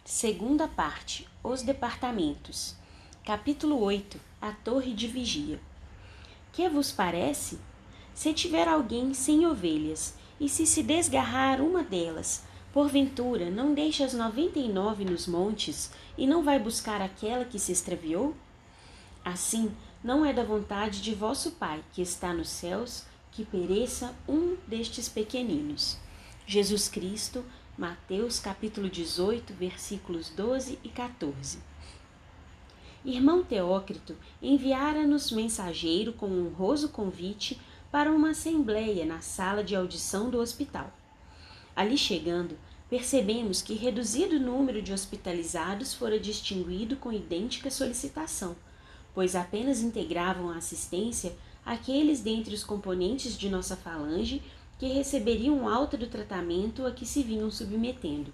Segunda parte, os departamentos. Capítulo 8, a torre de vigia. Que vos parece? Se tiver alguém 100 ovelhas, e se desgarrar uma delas, porventura não deixa as 99 nos montes, e não vai buscar aquela que se extraviou? Assim, não é da vontade de vosso Pai, que está nos céus, que pereça um destes pequeninos. Jesus Cristo, Mateus capítulo 18, versículos 12 e 14. Irmão Teócrito enviara-nos mensageiro com um honroso convite para uma assembleia na sala de audição do hospital. Ali chegando, percebemos que reduzido número de hospitalizados fora distinguido com idêntica solicitação, pois apenas integravam a assistência aqueles dentre os componentes de nossa falange que receberiam alta do tratamento a que se vinham submetendo.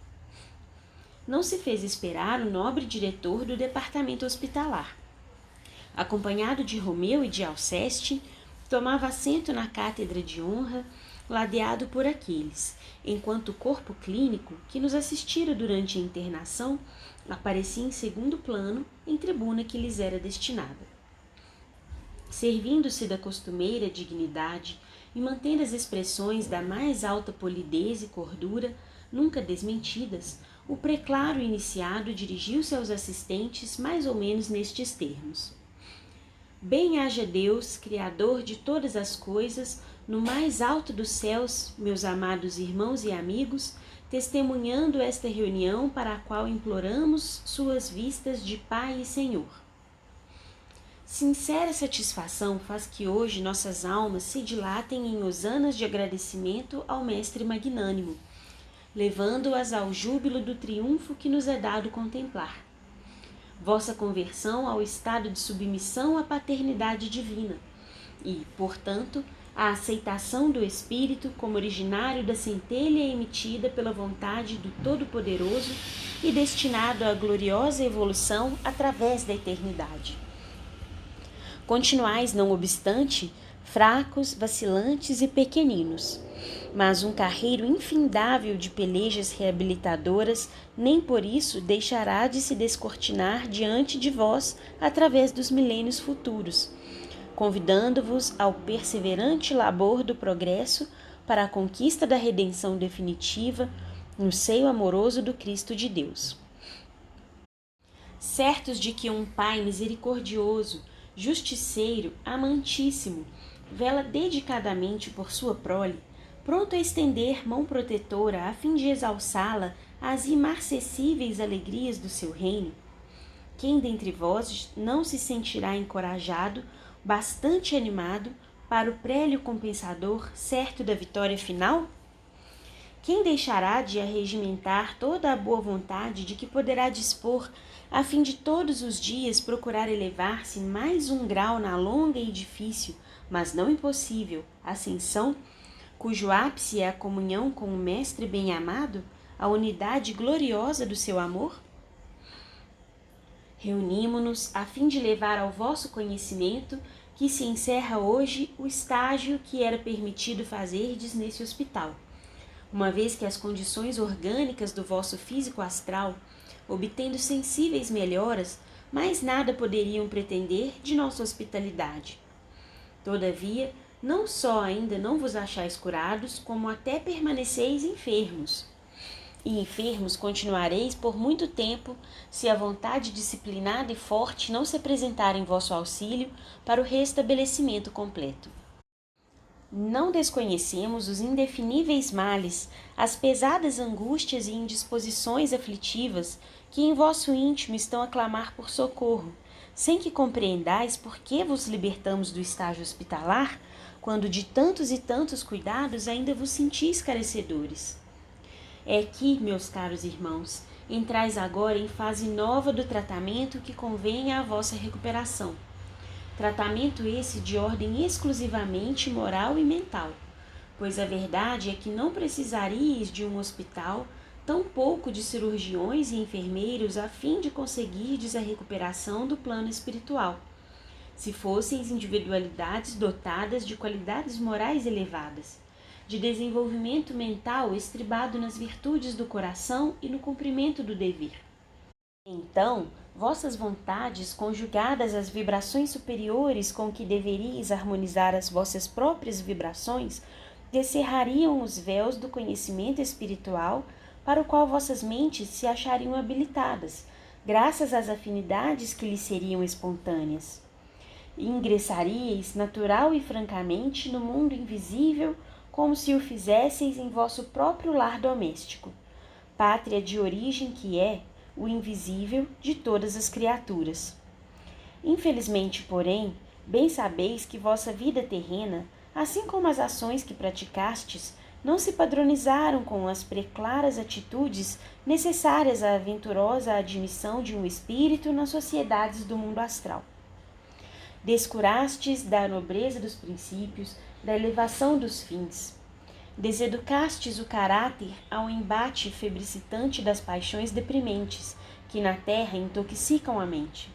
Não se fez esperar o nobre diretor do departamento hospitalar. Acompanhado de Romeu e de Alceste, tomava assento na cátedra de honra, ladeado por aqueles, enquanto o corpo clínico, que nos assistira durante a internação, aparecia em segundo plano em tribuna que lhes era destinada. Servindo-se da costumeira dignidade e mantendo as expressões da mais alta polidez e cordura, nunca desmentidas, o preclaro iniciado dirigiu-se aos assistentes mais ou menos nestes termos: Bem haja Deus, Criador de todas as coisas, no mais alto dos céus, meus amados irmãos e amigos, testemunhando esta reunião para a qual imploramos suas vistas de Pai e Senhor. Sincera satisfação faz que hoje nossas almas se dilatem em hosanas de agradecimento ao Mestre Magnânimo, levando-as ao júbilo do triunfo que nos é dado contemplar. Vossa conversão ao estado de submissão à paternidade divina e, portanto, a aceitação do Espírito como originário da centelha emitida pela vontade do Todo-Poderoso e destinado à gloriosa evolução através da eternidade. Continuais, não obstante, fracos, vacilantes e pequeninos, mas um carreiro infindável de pelejas reabilitadoras nem por isso deixará de se descortinar diante de vós através dos milênios futuros, convidando-vos ao perseverante labor do progresso para a conquista da redenção definitiva no seio amoroso do Cristo de Deus. Certos de que um Pai misericordioso, justiceiro, amantíssimo, vela dedicadamente por sua prole, pronto a estender mão protetora a fim de exalçá-la às imarcessíveis alegrias do seu reino, quem dentre vós não se sentirá encorajado, bastante animado, para o prélio compensador certo da vitória final? Quem deixará de arregimentar toda a boa vontade de que poderá dispor, a fim de todos os dias procurar elevar-se mais um grau na longa e difícil, mas não impossível, ascensão, cujo ápice é a comunhão com o Mestre bem-amado, a unidade gloriosa do seu amor? Reunimo-nos a fim de levar ao vosso conhecimento que se encerra hoje o estágio que era permitido fazerdes nesse hospital, uma vez que as condições orgânicas do vosso físico astral, obtendo sensíveis melhoras, mais nada poderiam pretender de nossa hospitalidade. Todavia, não só ainda não vos achais curados, como até permaneceis enfermos. E enfermos continuareis por muito tempo, se a vontade disciplinada e forte não se apresentar em vosso auxílio para o restabelecimento completo. Não desconhecemos os indefiníveis males, as pesadas angústias e indisposições aflitivas que em vosso íntimo estão a clamar por socorro, sem que compreendais por que vos libertamos do estágio hospitalar, quando de tantos e tantos cuidados ainda vos sentis carecedores. É que, meus caros irmãos, entrais agora em fase nova do tratamento que convenha à vossa recuperação. Tratamento esse de ordem exclusivamente moral e mental, pois a verdade é que não precisaríeis de um hospital, tampouco de cirurgiões e enfermeiros a fim de conseguirdes a recuperação do plano espiritual, se fosseis individualidades dotadas de qualidades morais elevadas, de desenvolvimento mental estribado nas virtudes do coração e no cumprimento do dever. Então, vossas vontades, conjugadas às vibrações superiores com que deveríeis harmonizar as vossas próprias vibrações, descerrariam os véus do conhecimento espiritual para o qual vossas mentes se achariam habilitadas, graças às afinidades que lhes seriam espontâneas. Ingressaríeis natural e francamente no mundo invisível, como se o fizesseis em vosso próprio lar doméstico, pátria de origem que é o invisível de todas as criaturas. Infelizmente, porém, bem sabeis que vossa vida terrena, assim como as ações que praticastes, não se padronizaram com as preclaras atitudes necessárias à aventurosa admissão de um espírito nas sociedades do mundo astral. Descurastes da nobreza dos princípios, da elevação dos fins. Deseducastes o caráter ao embate febricitante das paixões deprimentes, que na terra intoxicam a mente.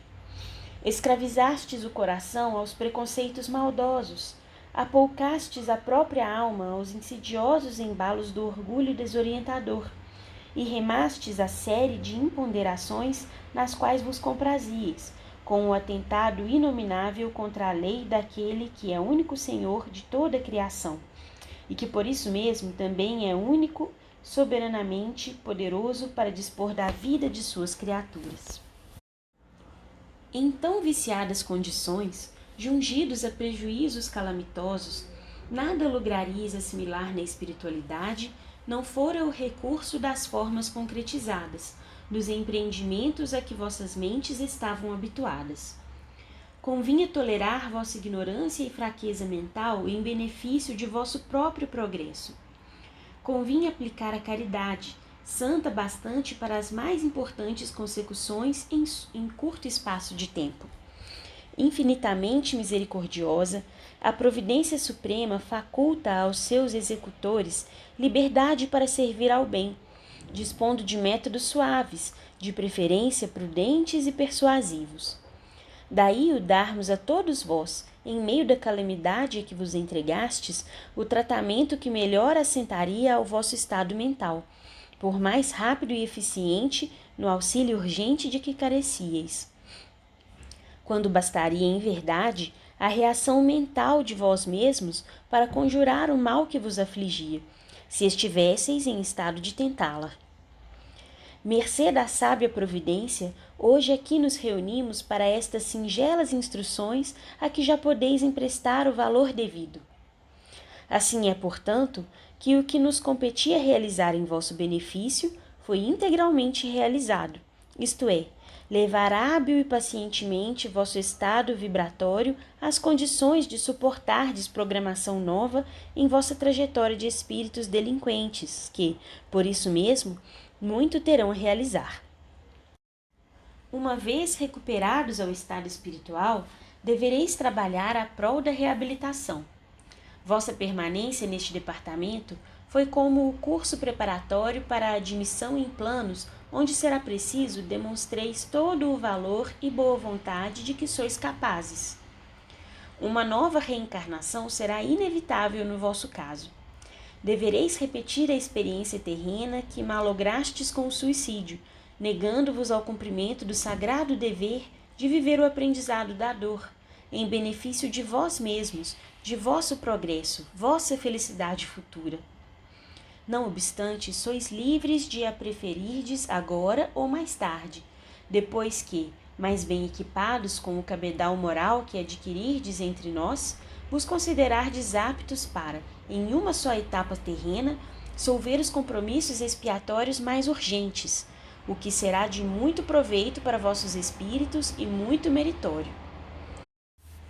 Escravizastes o coração aos preconceitos maldosos, apoucastes a própria alma aos insidiosos embalos do orgulho desorientador, e remastes a série de imponderações nas quais vos comprazieis, com o atentado inominável contra a lei daquele que é único Senhor de toda a criação, e que por isso mesmo também é único, soberanamente poderoso para dispor da vida de suas criaturas. Em tão viciadas condições, jungidos a prejuízos calamitosos, nada lograríeis assimilar na espiritualidade, não fora o recurso das formas concretizadas, dos empreendimentos a que vossas mentes estavam habituadas. Convinha tolerar vossa ignorância e fraqueza mental em benefício de vosso próprio progresso. Convinha aplicar a caridade, santa bastante para as mais importantes consecuções em curto espaço de tempo. Infinitamente misericordiosa, a providência suprema faculta aos seus executores liberdade para servir ao bem, dispondo de métodos suaves, de preferência prudentes e persuasivos. Daí o darmos a todos vós, em meio da calamidade a que vos entregastes, o tratamento que melhor assentaria ao vosso estado mental, por mais rápido e eficiente no auxílio urgente de que carecieis. Quando bastaria, em verdade, a reação mental de vós mesmos para conjurar o mal que vos afligia, se estivesseis em estado de tentá-la. Mercê da sábia providência, hoje aqui nos reunimos para estas singelas instruções a que já podeis emprestar o valor devido. Assim é, portanto, que o que nos competia realizar em vosso benefício foi integralmente realizado, isto é, levar hábil e pacientemente vosso estado vibratório às condições de suportar desprogramação nova em vossa trajetória de espíritos delinquentes, que, por isso mesmo, muito terão a realizar. Uma vez recuperados ao estado espiritual, devereis trabalhar à prol da reabilitação. Vossa permanência neste departamento foi como o curso preparatório para a admissão em planos onde será preciso demonstreis todo o valor e boa vontade de que sois capazes. Uma nova reencarnação será inevitável no vosso caso. Devereis repetir a experiência terrena que malograstes com o suicídio, negando-vos ao cumprimento do sagrado dever de viver o aprendizado da dor, em benefício de vós mesmos, de vosso progresso, vossa felicidade futura. Não obstante, sois livres de a preferirdes agora ou mais tarde, depois que, mais bem equipados com o cabedal moral que adquirirdes entre nós, vos considerardes aptos para, em uma só etapa terrena, solver os compromissos expiatórios mais urgentes, o que será de muito proveito para vossos espíritos e muito meritório.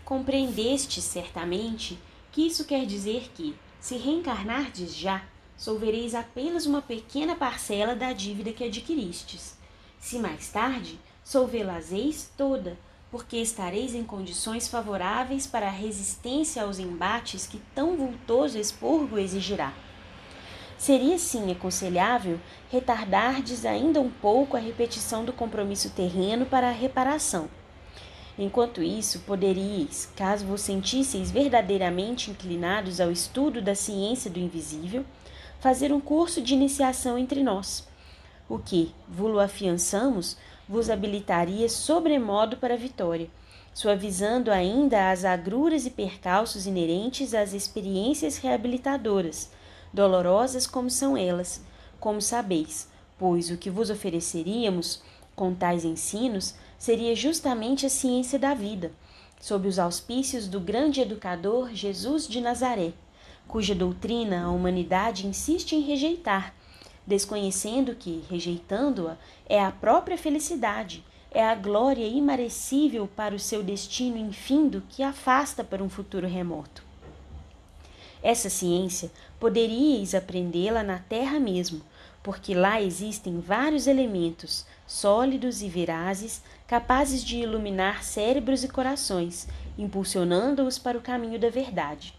Compreendestes, certamente, que isso quer dizer que, se reencarnardes já, solvereis apenas uma pequena parcela da dívida que adquiristes. Se mais tarde, solvê-las-eis toda, porque estareis em condições favoráveis para a resistência aos embates que tão vultoso expurgo exigirá. Seria, sim, aconselhável retardardes ainda um pouco a repetição do compromisso terreno para a reparação. Enquanto isso, poderíeis, caso vos sentisseis verdadeiramente inclinados ao estudo da ciência do invisível, fazer um curso de iniciação entre nós, o que, vô-lo afiançamos, vos habilitaria sobremodo para a vitória, suavizando ainda as agruras e percalços inerentes às experiências reabilitadoras, dolorosas como são elas, como sabeis, pois o que vos ofereceríamos com tais ensinos seria justamente a ciência da vida, sob os auspícios do grande educador Jesus de Nazaré, cuja doutrina a humanidade insiste em rejeitar, desconhecendo que, rejeitando-a, é a própria felicidade, é a glória imarecível para o seu destino infindo que afasta para um futuro remoto. Essa ciência poderíeis aprendê-la na terra mesmo, porque lá existem vários elementos, sólidos e verazes, capazes de iluminar cérebros e corações, impulsionando-os para o caminho da verdade.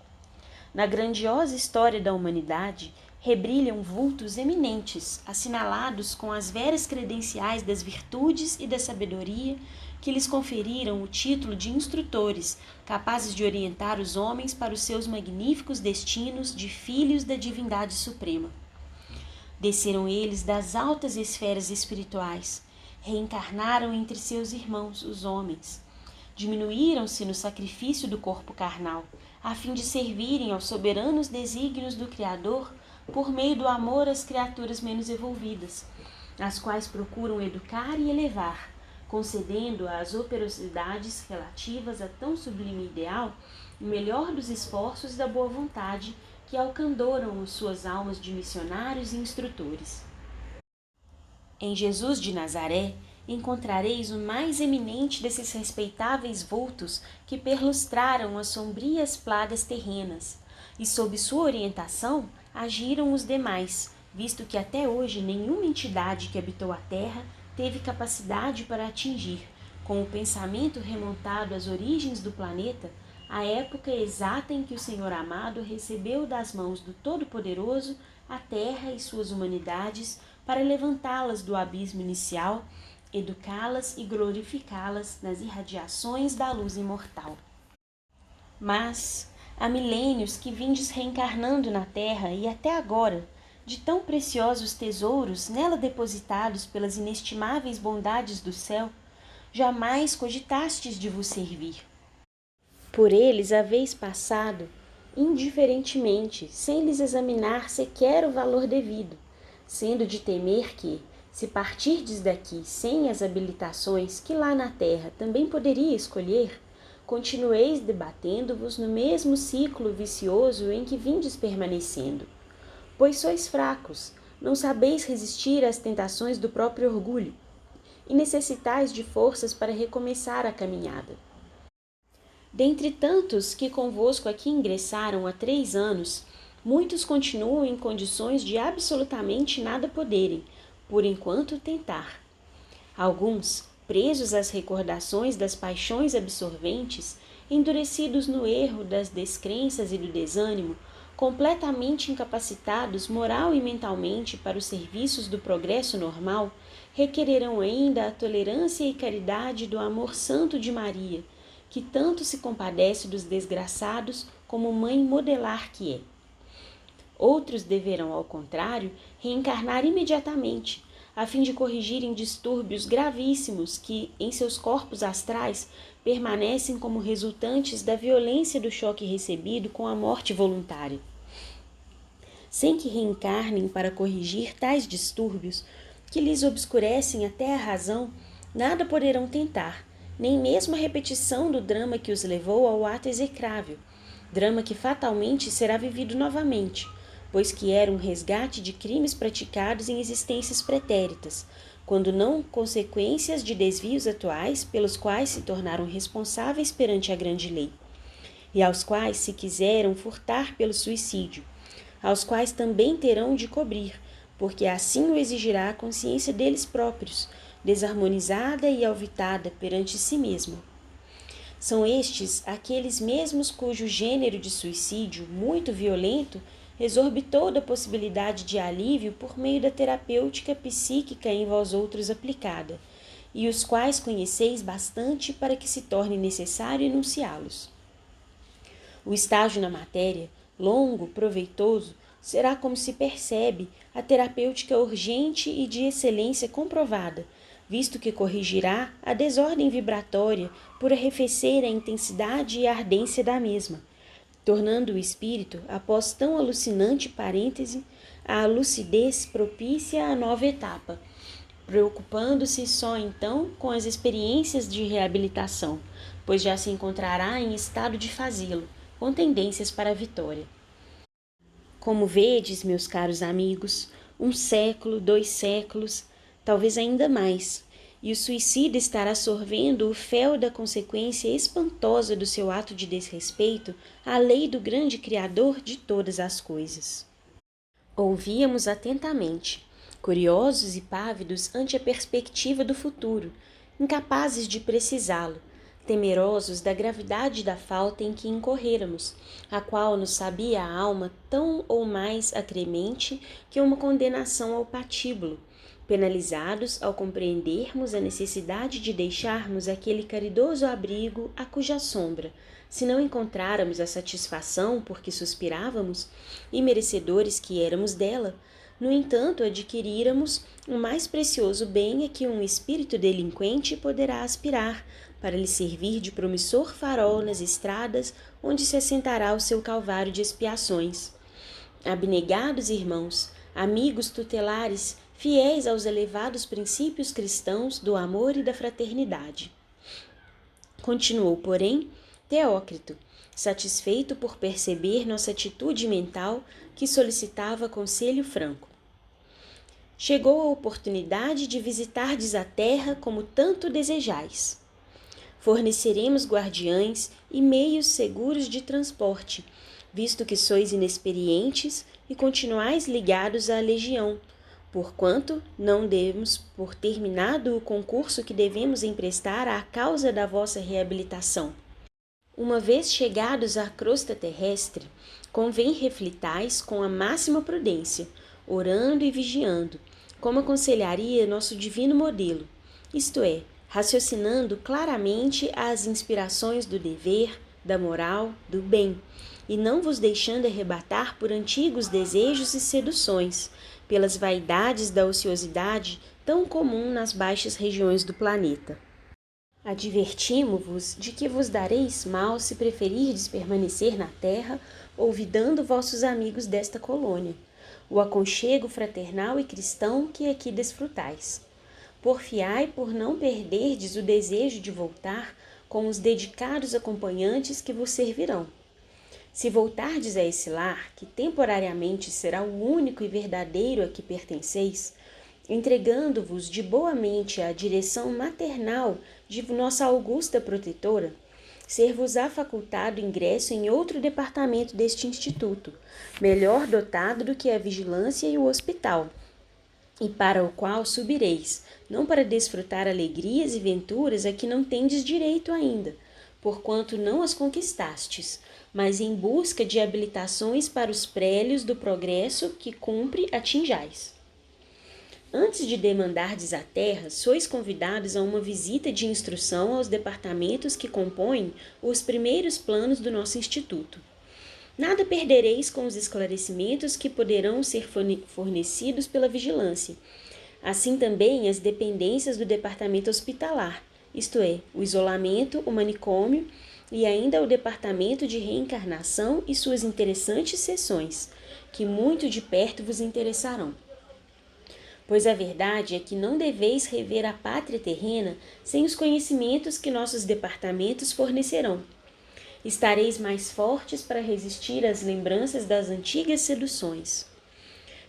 Na grandiosa história da humanidade, rebrilham vultos eminentes, assinalados com as veras credenciais das virtudes e da sabedoria que lhes conferiram o título de instrutores, capazes de orientar os homens para os seus magníficos destinos de filhos da divindade suprema. Desceram eles das altas esferas espirituais, reencarnaram entre seus irmãos, os homens. Diminuíram-se no sacrifício do corpo carnal, a fim de servirem aos soberanos desígnios do Criador por meio do amor às criaturas menos evolvidas, as quais procuram educar e elevar, concedendo às operosidades relativas a tão sublime ideal o melhor dos esforços da boa vontade que alcandoram suas almas de missionários e instrutores. Em Jesus de Nazaré encontrareis o mais eminente desses respeitáveis vultos que perlustraram as sombrias plagas terrenas, e sob sua orientação agiram os demais, visto que até hoje nenhuma entidade que habitou a terra teve capacidade para atingir, com o pensamento remontado às origens do planeta, a época exata em que o Senhor amado recebeu das mãos do Todo-Poderoso a terra e suas humanidades para levantá-las do abismo inicial, educá-las e glorificá-las nas irradiações da luz imortal. Mas há milênios que vindes reencarnando na terra e até agora, de tão preciosos tesouros nela depositados pelas inestimáveis bondades do céu, jamais cogitastes de vos servir. Por eles haveis passado indiferentemente, sem lhes examinar sequer o valor devido, sendo de temer que, se partirdes daqui sem as habilitações que lá na terra também poderia escolher, continueis debatendo-vos no mesmo ciclo vicioso em que vindes permanecendo. Pois sois fracos, não sabeis resistir às tentações do próprio orgulho, e necessitais de forças para recomeçar a caminhada. Dentre tantos que convosco aqui ingressaram há 3 anos, muitos continuam em condições de absolutamente nada poderem, por enquanto, tentar. Alguns, presos às recordações das paixões absorventes, endurecidos no erro das descrenças e do desânimo, completamente incapacitados moral e mentalmente para os serviços do progresso normal, requererão ainda a tolerância e caridade do amor santo de Maria, que tanto se compadece dos desgraçados como mãe modelar que é. Outros deverão, ao contrário, reencarnar imediatamente, a fim de corrigirem distúrbios gravíssimos que, em seus corpos astrais, permanecem como resultantes da violência do choque recebido com a morte voluntária. Sem que reencarnem para corrigir tais distúrbios, que lhes obscurecem até a razão, nada poderão tentar, nem mesmo a repetição do drama que os levou ao ato execrável, drama que fatalmente será vivido novamente, pois que era um resgate de crimes praticados em existências pretéritas, quando não consequências de desvios atuais pelos quais se tornaram responsáveis perante a grande lei, e aos quais se quiseram furtar pelo suicídio, aos quais também terão de cobrir, porque assim o exigirá a consciência deles próprios, desarmonizada e alvitada perante si mesma. São estes aqueles mesmos cujo gênero de suicídio, muito violento, exorbitou da possibilidade de alívio por meio da terapêutica psíquica em vós outros aplicada, e os quais conheceis bastante para que se torne necessário enunciá-los. O estágio na matéria, longo, proveitoso, será, como se percebe, a terapêutica urgente e de excelência comprovada, visto que corrigirá a desordem vibratória por arrefecer a intensidade e a ardência da mesma, tornando o espírito, após tão alucinante parêntese, a lucidez propícia à nova etapa, preocupando-se só então com as experiências de reabilitação, pois já se encontrará em estado de fazê-lo, com tendências para a vitória. Como vedes, meus caros amigos, 1 século, 2 séculos, talvez ainda mais, e o suicida estará sorvendo o fel da consequência espantosa do seu ato de desrespeito à lei do grande Criador de todas as coisas. Ouvíamos atentamente, curiosos e pávidos ante a perspectiva do futuro, incapazes de precisá-lo, temerosos da gravidade da falta em que incorrêramos, a qual nos sabia a alma tão ou mais acremente que uma condenação ao patíbulo, penalizados ao compreendermos a necessidade de deixarmos aquele caridoso abrigo a cuja sombra, se não encontráramos a satisfação por que suspirávamos, e merecedores que éramos dela, no entanto adquiríramos o mais precioso bem a que um espírito delinquente poderá aspirar, para lhe servir de promissor farol nas estradas onde se assentará o seu calvário de expiações. Abnegados irmãos, amigos tutelares, fiéis aos elevados princípios cristãos do amor e da fraternidade. Continuou, porém, Teócrito, satisfeito por perceber nossa atitude mental que solicitava conselho franco. Chegou a oportunidade de visitardes a terra como tanto desejais. Forneceremos guardiães e meios seguros de transporte, visto que sois inexperientes e continuais ligados à legião, porquanto não demos por terminado o concurso que devemos emprestar à causa da vossa reabilitação. Uma vez chegados à crosta terrestre, convém reflitais com a máxima prudência, orando e vigiando, como aconselharia nosso divino modelo, isto é, raciocinando claramente as inspirações do dever, da moral, do bem, e não vos deixando arrebatar por antigos desejos e seduções, pelas vaidades da ociosidade tão comum nas baixas regiões do planeta. Advertimo-vos de que vos dareis mal se preferirdes permanecer na terra, olvidando vossos amigos desta colônia, o aconchego fraternal e cristão que aqui desfrutais. Porfiai por não perderdes o desejo de voltar com os dedicados acompanhantes que vos servirão. Se voltardes a esse lar, que temporariamente será o único e verdadeiro a que pertenceis, entregando-vos de boa mente à direção maternal de nossa augusta protetora, ser-vos-á facultado ingresso em outro departamento deste instituto, melhor dotado do que a vigilância e o hospital, e para o qual subireis, não para desfrutar alegrias e venturas a que não tendes direito ainda, porquanto não as conquistastes, mas em busca de habilitações para os prélios do progresso que cumpre atinjais. Antes de demandardes a terra, sois convidados a uma visita de instrução aos departamentos que compõem os primeiros planos do nosso instituto. Nada perdereis com os esclarecimentos que poderão ser fornecidos pela vigilância, assim também as dependências do departamento hospitalar, isto é, o isolamento, o manicômio e ainda o departamento de reencarnação e suas interessantes seções, que muito de perto vos interessarão. Pois a verdade é que não deveis rever a pátria terrena sem os conhecimentos que nossos departamentos fornecerão. Estareis mais fortes para resistir às lembranças das antigas seduções.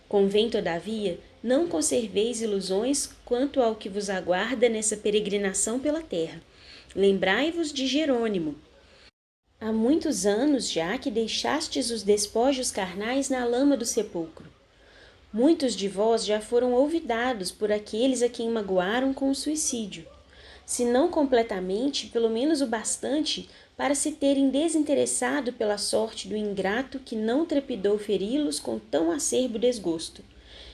Convém, todavia, não conserveis ilusões quanto ao que vos aguarda nessa peregrinação pela terra. Lembrai-vos de Jerônimo. Há muitos anos já que deixastes os despojos carnais na lama do sepulcro. Muitos de vós já foram olvidados por aqueles a quem magoaram com o suicídio, se não completamente, pelo menos o bastante para se terem desinteressado pela sorte do ingrato que não trepidou feri-los com tão acerbo desgosto.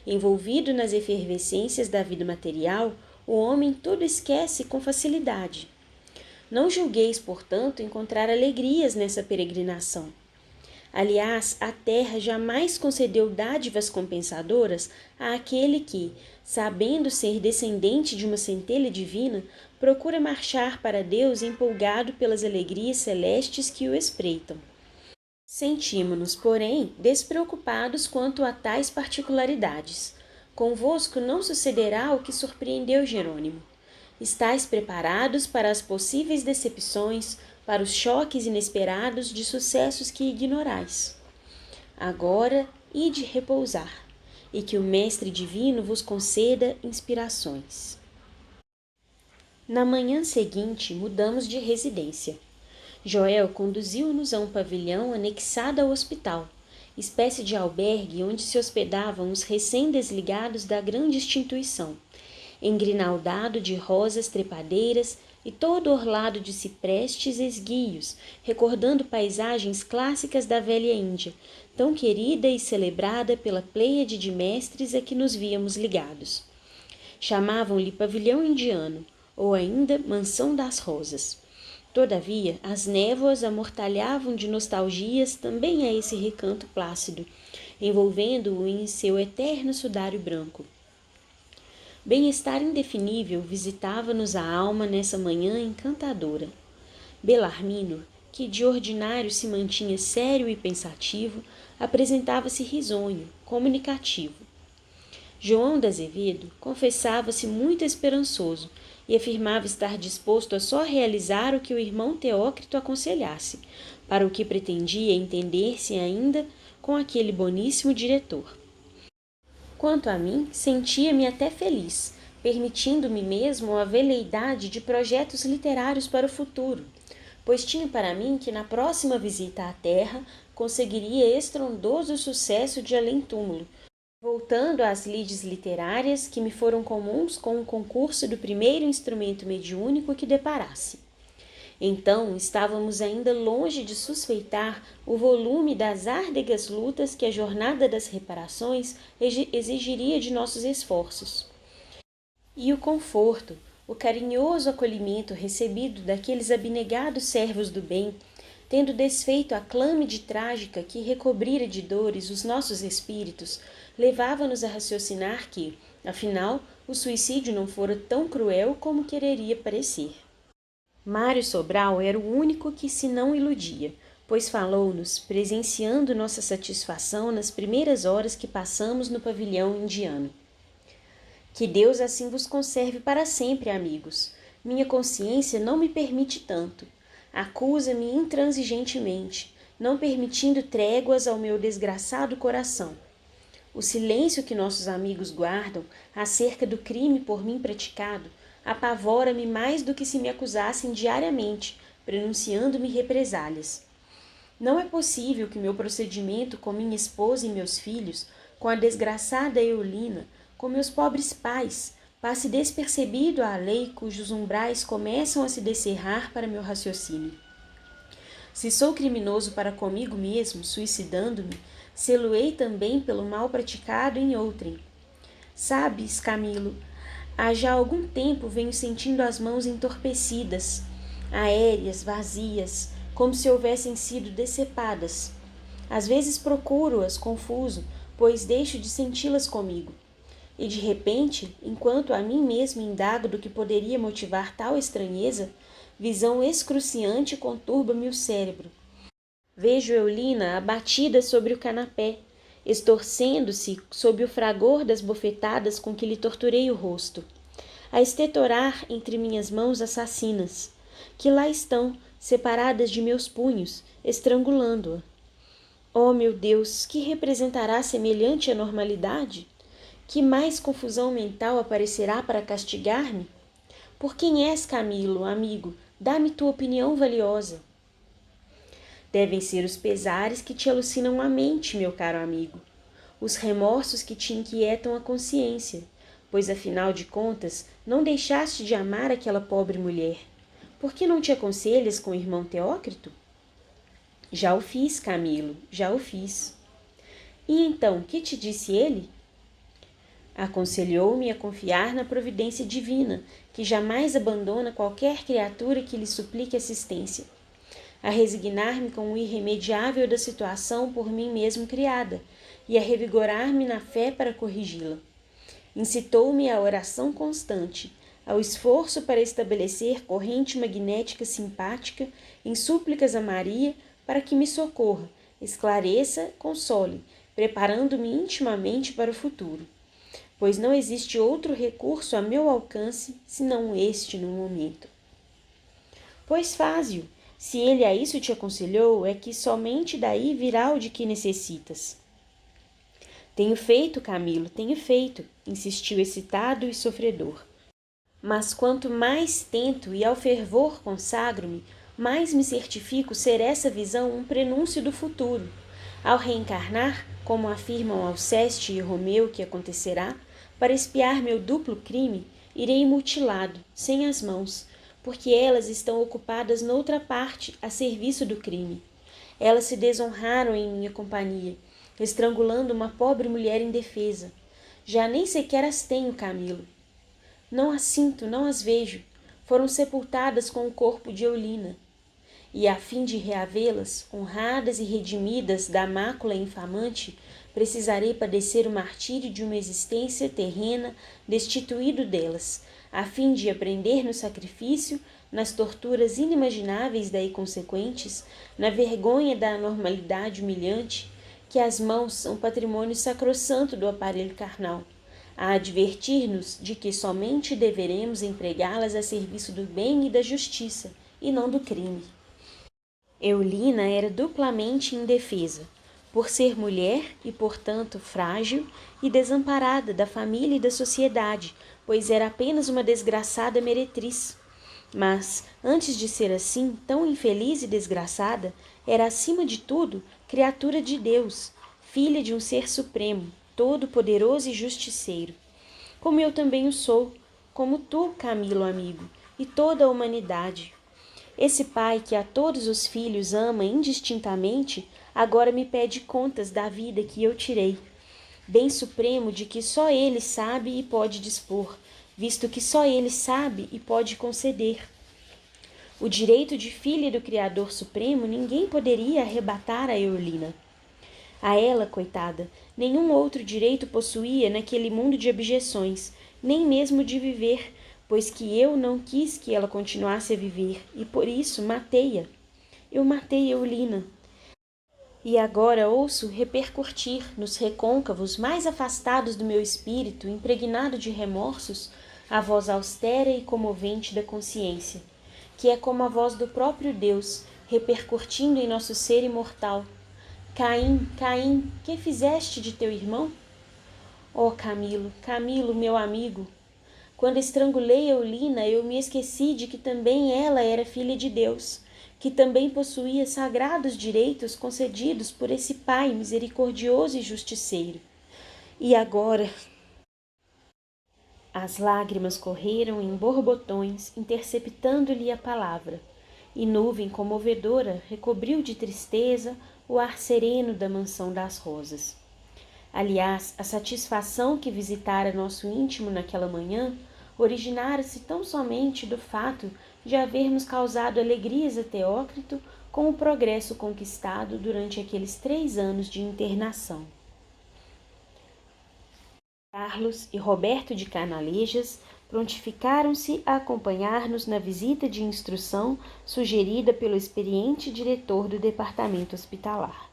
Envolvido nas efervescências da vida material, o homem tudo esquece com facilidade. Não julgueis, portanto, encontrar alegrias nessa peregrinação. Aliás, a terra jamais concedeu dádivas compensadoras àquele que, sabendo ser descendente de uma centelha divina, procura marchar para Deus empolgado pelas alegrias celestes que o espreitam. Sentimos-nos, porém, despreocupados quanto a tais particularidades. Convosco não sucederá o que surpreendeu Jerônimo. Estais preparados para as possíveis decepções, para os choques inesperados de sucessos que ignorais. Agora, ide repousar, e que o Mestre Divino vos conceda inspirações. Na manhã seguinte, mudamos de residência. Joel conduziu-nos a um pavilhão anexado ao hospital, espécie de albergue onde se hospedavam os recém-desligados da grande instituição, engrinaldado de rosas trepadeiras e todo orlado de ciprestes esguios, recordando paisagens clássicas da velha Índia, tão querida e celebrada pela pleiade de mestres a que nos víamos ligados. Chamavam-lhe pavilhão indiano, ou ainda mansão das rosas. Todavia, as névoas amortalhavam de nostalgias também a esse recanto plácido, envolvendo-o em seu eterno sudário branco. Bem-estar indefinível visitava-nos a alma nessa manhã encantadora. Belarmino, que de ordinário se mantinha sério e pensativo, apresentava-se risonho, comunicativo. João de Azevedo confessava-se muito esperançoso e afirmava estar disposto a só realizar o que o irmão Teócrito aconselhasse, para o que pretendia entender-se ainda com aquele boníssimo diretor. Quanto a mim, sentia-me até feliz, permitindo-me mesmo a veleidade de projetos literários para o futuro, pois tinha para mim que na próxima visita à Terra conseguiria estrondoso sucesso de além-túmulo, voltando às lides literárias que me foram comuns com o concurso do primeiro instrumento mediúnico que deparasse. Então, estávamos ainda longe de suspeitar o volume das árdegas lutas que a jornada das reparações exigiria de nossos esforços. E o conforto, o carinhoso acolhimento recebido daqueles abnegados servos do bem, tendo desfeito a clâmide trágica que recobrira de dores os nossos espíritos, levava-nos a raciocinar que, afinal, o suicídio não fora tão cruel como quereria parecer. Mário Sobral era o único que se não iludia, pois falou-nos, presenciando nossa satisfação nas primeiras horas que passamos no pavilhão indiano. Que Deus assim vos conserve para sempre, amigos. Minha consciência não me permite tanto. Acusa-me intransigentemente, não permitindo tréguas ao meu desgraçado coração. O silêncio que nossos amigos guardam acerca do crime por mim praticado apavora-me mais do que se me acusassem diariamente, prenunciando-me represálias. Não é possível que meu procedimento com minha esposa e meus filhos, com a desgraçada Eulina, com meus pobres pais, passe despercebido à lei cujos umbrais começam a se descerrar para meu raciocínio. Se sou criminoso para comigo mesmo, suicidando-me, sê-lo-ei também pelo mal praticado em outrem. Sabes, Camilo, há já algum tempo venho sentindo as mãos entorpecidas, aéreas, vazias, como se houvessem sido decepadas. Às vezes procuro-as confuso, pois deixo de senti-las comigo. E de repente, enquanto a mim mesmo indago do que poderia motivar tal estranheza, visão excruciante conturba-me o cérebro. Vejo Eulina abatida sobre o canapé, estorcendo-se sob o fragor das bofetadas com que lhe torturei o rosto, a estetorar entre minhas mãos assassinas, que lá estão, separadas de meus punhos, estrangulando-a. Oh, meu Deus, que representará semelhante anormalidade? Que mais confusão mental aparecerá para castigar-me? Por quem és, Camilo, amigo? Dá-me tua opinião valiosa. Devem ser os pesares que te alucinam a mente, meu caro amigo, os remorsos que te inquietam a consciência, pois, afinal de contas, não deixaste de amar aquela pobre mulher. Por que não te aconselhas com o irmão Teócrito? Já o fiz, Camilo, já o fiz. E então, que te disse ele? Aconselhou-me a confiar na providência divina, que jamais abandona qualquer criatura que lhe suplique assistência. a resignar-me com o irremediável da situação por mim mesmo criada e a revigorar-me na fé para corrigi-la. Incitou-me à oração constante, ao esforço para estabelecer corrente magnética simpática em súplicas a Maria para que me socorra, esclareça, console, preparando-me intimamente para o futuro, pois não existe outro recurso a meu alcance senão este no momento. Pois faze-o, se ele a isso te aconselhou, é que somente daí virá o de que necessitas. Tenho feito, Camilo, tenho feito, insistiu excitado e sofredor. Mas quanto mais tento e ao fervor consagro-me, mais me certifico ser essa visão um prenúncio do futuro. Ao reencarnar, como afirmam Alceste e Romeu que acontecerá, para expiar meu duplo crime, irei mutilado, sem as mãos, porque elas estão ocupadas noutra parte, a serviço do crime. Elas se desonraram em minha companhia, estrangulando uma pobre mulher indefesa. Já nem sequer as tenho, Camilo. Não as sinto, não as vejo. Foram sepultadas com o corpo de Eulina. E a fim de reavê-las, honradas e redimidas da mácula infamante, precisarei padecer o martírio de uma existência terrena destituído delas, a fim de aprender no sacrifício, nas torturas inimagináveis daí consequentes, na vergonha da anormalidade humilhante, que as mãos são patrimônio sacrossanto do aparelho carnal, a advertir-nos de que somente deveremos empregá-las a serviço do bem e da justiça, e não do crime. Eulina era duplamente indefesa, por ser mulher e, portanto, frágil e desamparada da família e da sociedade, pois era apenas uma desgraçada meretriz. Mas, antes de ser assim, tão infeliz e desgraçada, era, acima de tudo, criatura de Deus, filha de um ser supremo, todo-poderoso e justiceiro. Como eu também o sou, como tu, Camilo, amigo, e toda a humanidade. Esse pai que a todos os filhos ama indistintamente, agora me pede contas da vida que eu tirei. Bem supremo de que só ele sabe e pode dispor, visto que só ele sabe e pode conceder. O direito de filha do Criador Supremo ninguém poderia arrebatar a Eulina. A ela, coitada, nenhum outro direito possuía naquele mundo de abjeções, nem mesmo de viver, pois que eu não quis que ela continuasse a viver, e por isso matei-a. Eu matei Eulina. E agora ouço repercutir nos recôncavos mais afastados do meu espírito, impregnado de remorsos, a voz austera e comovente da consciência, que é como a voz do próprio Deus, repercutindo em nosso ser imortal. Caim, Caim, que fizeste de teu irmão? Oh, Camilo, Camilo, meu amigo! Quando estrangulei Eulina, eu me esqueci de que também ela era filha de Deus, que também possuía sagrados direitos concedidos por esse Pai misericordioso e justiceiro. E agora... As lágrimas correram em borbotões, interceptando-lhe a palavra, e nuvem comovedora recobriu de tristeza o ar sereno da mansão das rosas. Aliás, a satisfação que visitara nosso íntimo naquela manhã originara-se tão somente do fato de havermos causado alegrias a Teócrito com o progresso conquistado durante aqueles 3 anos de internação. Carlos e Roberto de Canalejas prontificaram-se a acompanhar-nos na visita de instrução sugerida pelo experiente diretor do departamento hospitalar.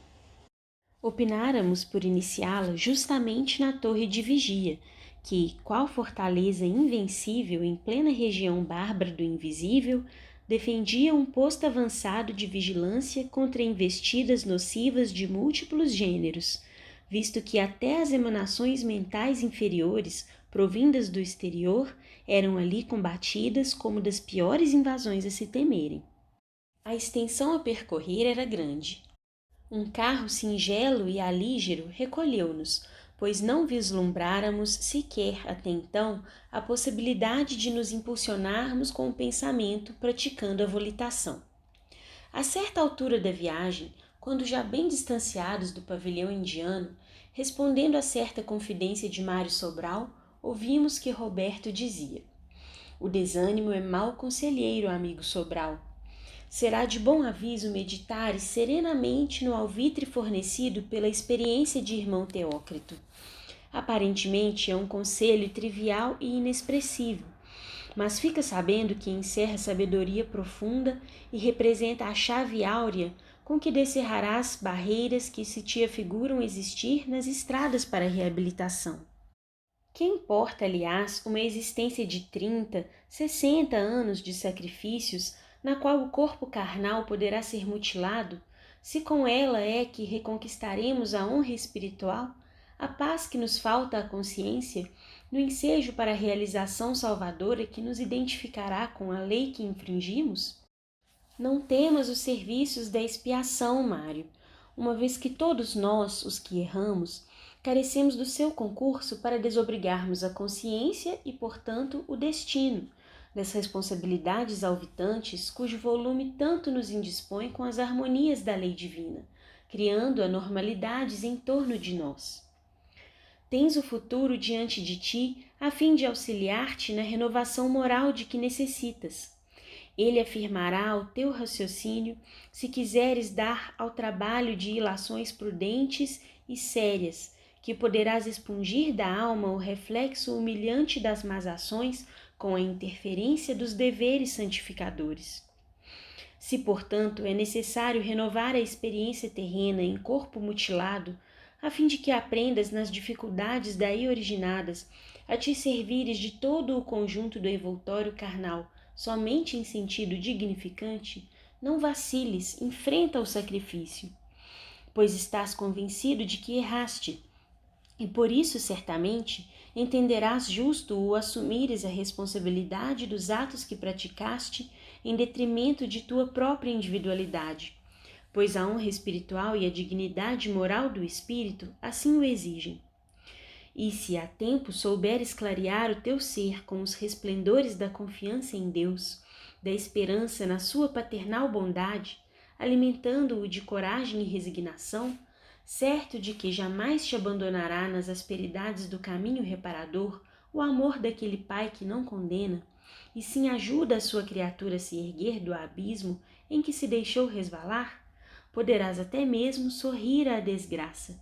Opináramos por iniciá-la justamente na torre de vigia, que, qual fortaleza invencível em plena região bárbara do invisível, defendia um posto avançado de vigilância contra investidas nocivas de múltiplos gêneros, visto que até as emanações mentais inferiores, provindas do exterior, eram ali combatidas como das piores invasões a se temerem. A extensão a percorrer era grande. Um carro singelo e alígero recolheu-nos, pois não vislumbráramos sequer até então a possibilidade de nos impulsionarmos com o pensamento praticando a volitação. A certa altura da viagem, quando já bem distanciados do pavilhão indiano, respondendo a certa confidência de Mário Sobral, ouvimos que Roberto dizia: "O desânimo é mau conselheiro, amigo Sobral. Será de bom aviso meditares serenamente no alvitre fornecido pela experiência de irmão Teócrito. Aparentemente é um conselho trivial e inexpressivo, mas fica sabendo que encerra sabedoria profunda e representa a chave áurea com que descerrarás barreiras que se te afiguram existir nas estradas para a reabilitação. Que importa, aliás, uma existência de 30, 60 anos de sacrifícios, na qual o corpo carnal poderá ser mutilado, se com ela é que reconquistaremos a honra espiritual, a paz que nos falta à consciência, no ensejo para a realização salvadora que nos identificará com a lei que infringimos? Não temas os serviços da expiação, Mário, uma vez que todos nós, os que erramos, carecemos do seu concurso para desobrigarmos a consciência e, portanto, o destino, das responsabilidades alvitantes cujo volume tanto nos indispõe com as harmonias da lei divina, criando anormalidades em torno de nós. Tens o futuro diante de ti a fim de auxiliar-te na renovação moral de que necessitas. Ele afirmará ao teu raciocínio se quiseres dar ao trabalho de ilações prudentes e sérias, que poderás expungir da alma o reflexo humilhante das más ações com a interferência dos deveres santificadores. Se, portanto, é necessário renovar a experiência terrena em corpo mutilado, a fim de que aprendas nas dificuldades daí originadas a te servires de todo o conjunto do envoltório carnal, somente em sentido dignificante, não vaciles, enfrenta o sacrifício, pois estás convencido de que erraste, e por isso, certamente, entenderás justo o assumires a responsabilidade dos atos que praticaste em detrimento de tua própria individualidade, pois a honra espiritual e a dignidade moral do espírito assim o exigem. E se a tempo souberes clarear o teu ser com os resplendores da confiança em Deus, da esperança na sua paternal bondade, alimentando-o de coragem e resignação, certo de que jamais te abandonará nas asperidades do caminho reparador o amor daquele Pai que não condena, e sim ajuda a sua criatura a se erguer do abismo em que se deixou resvalar, poderás até mesmo sorrir à desgraça,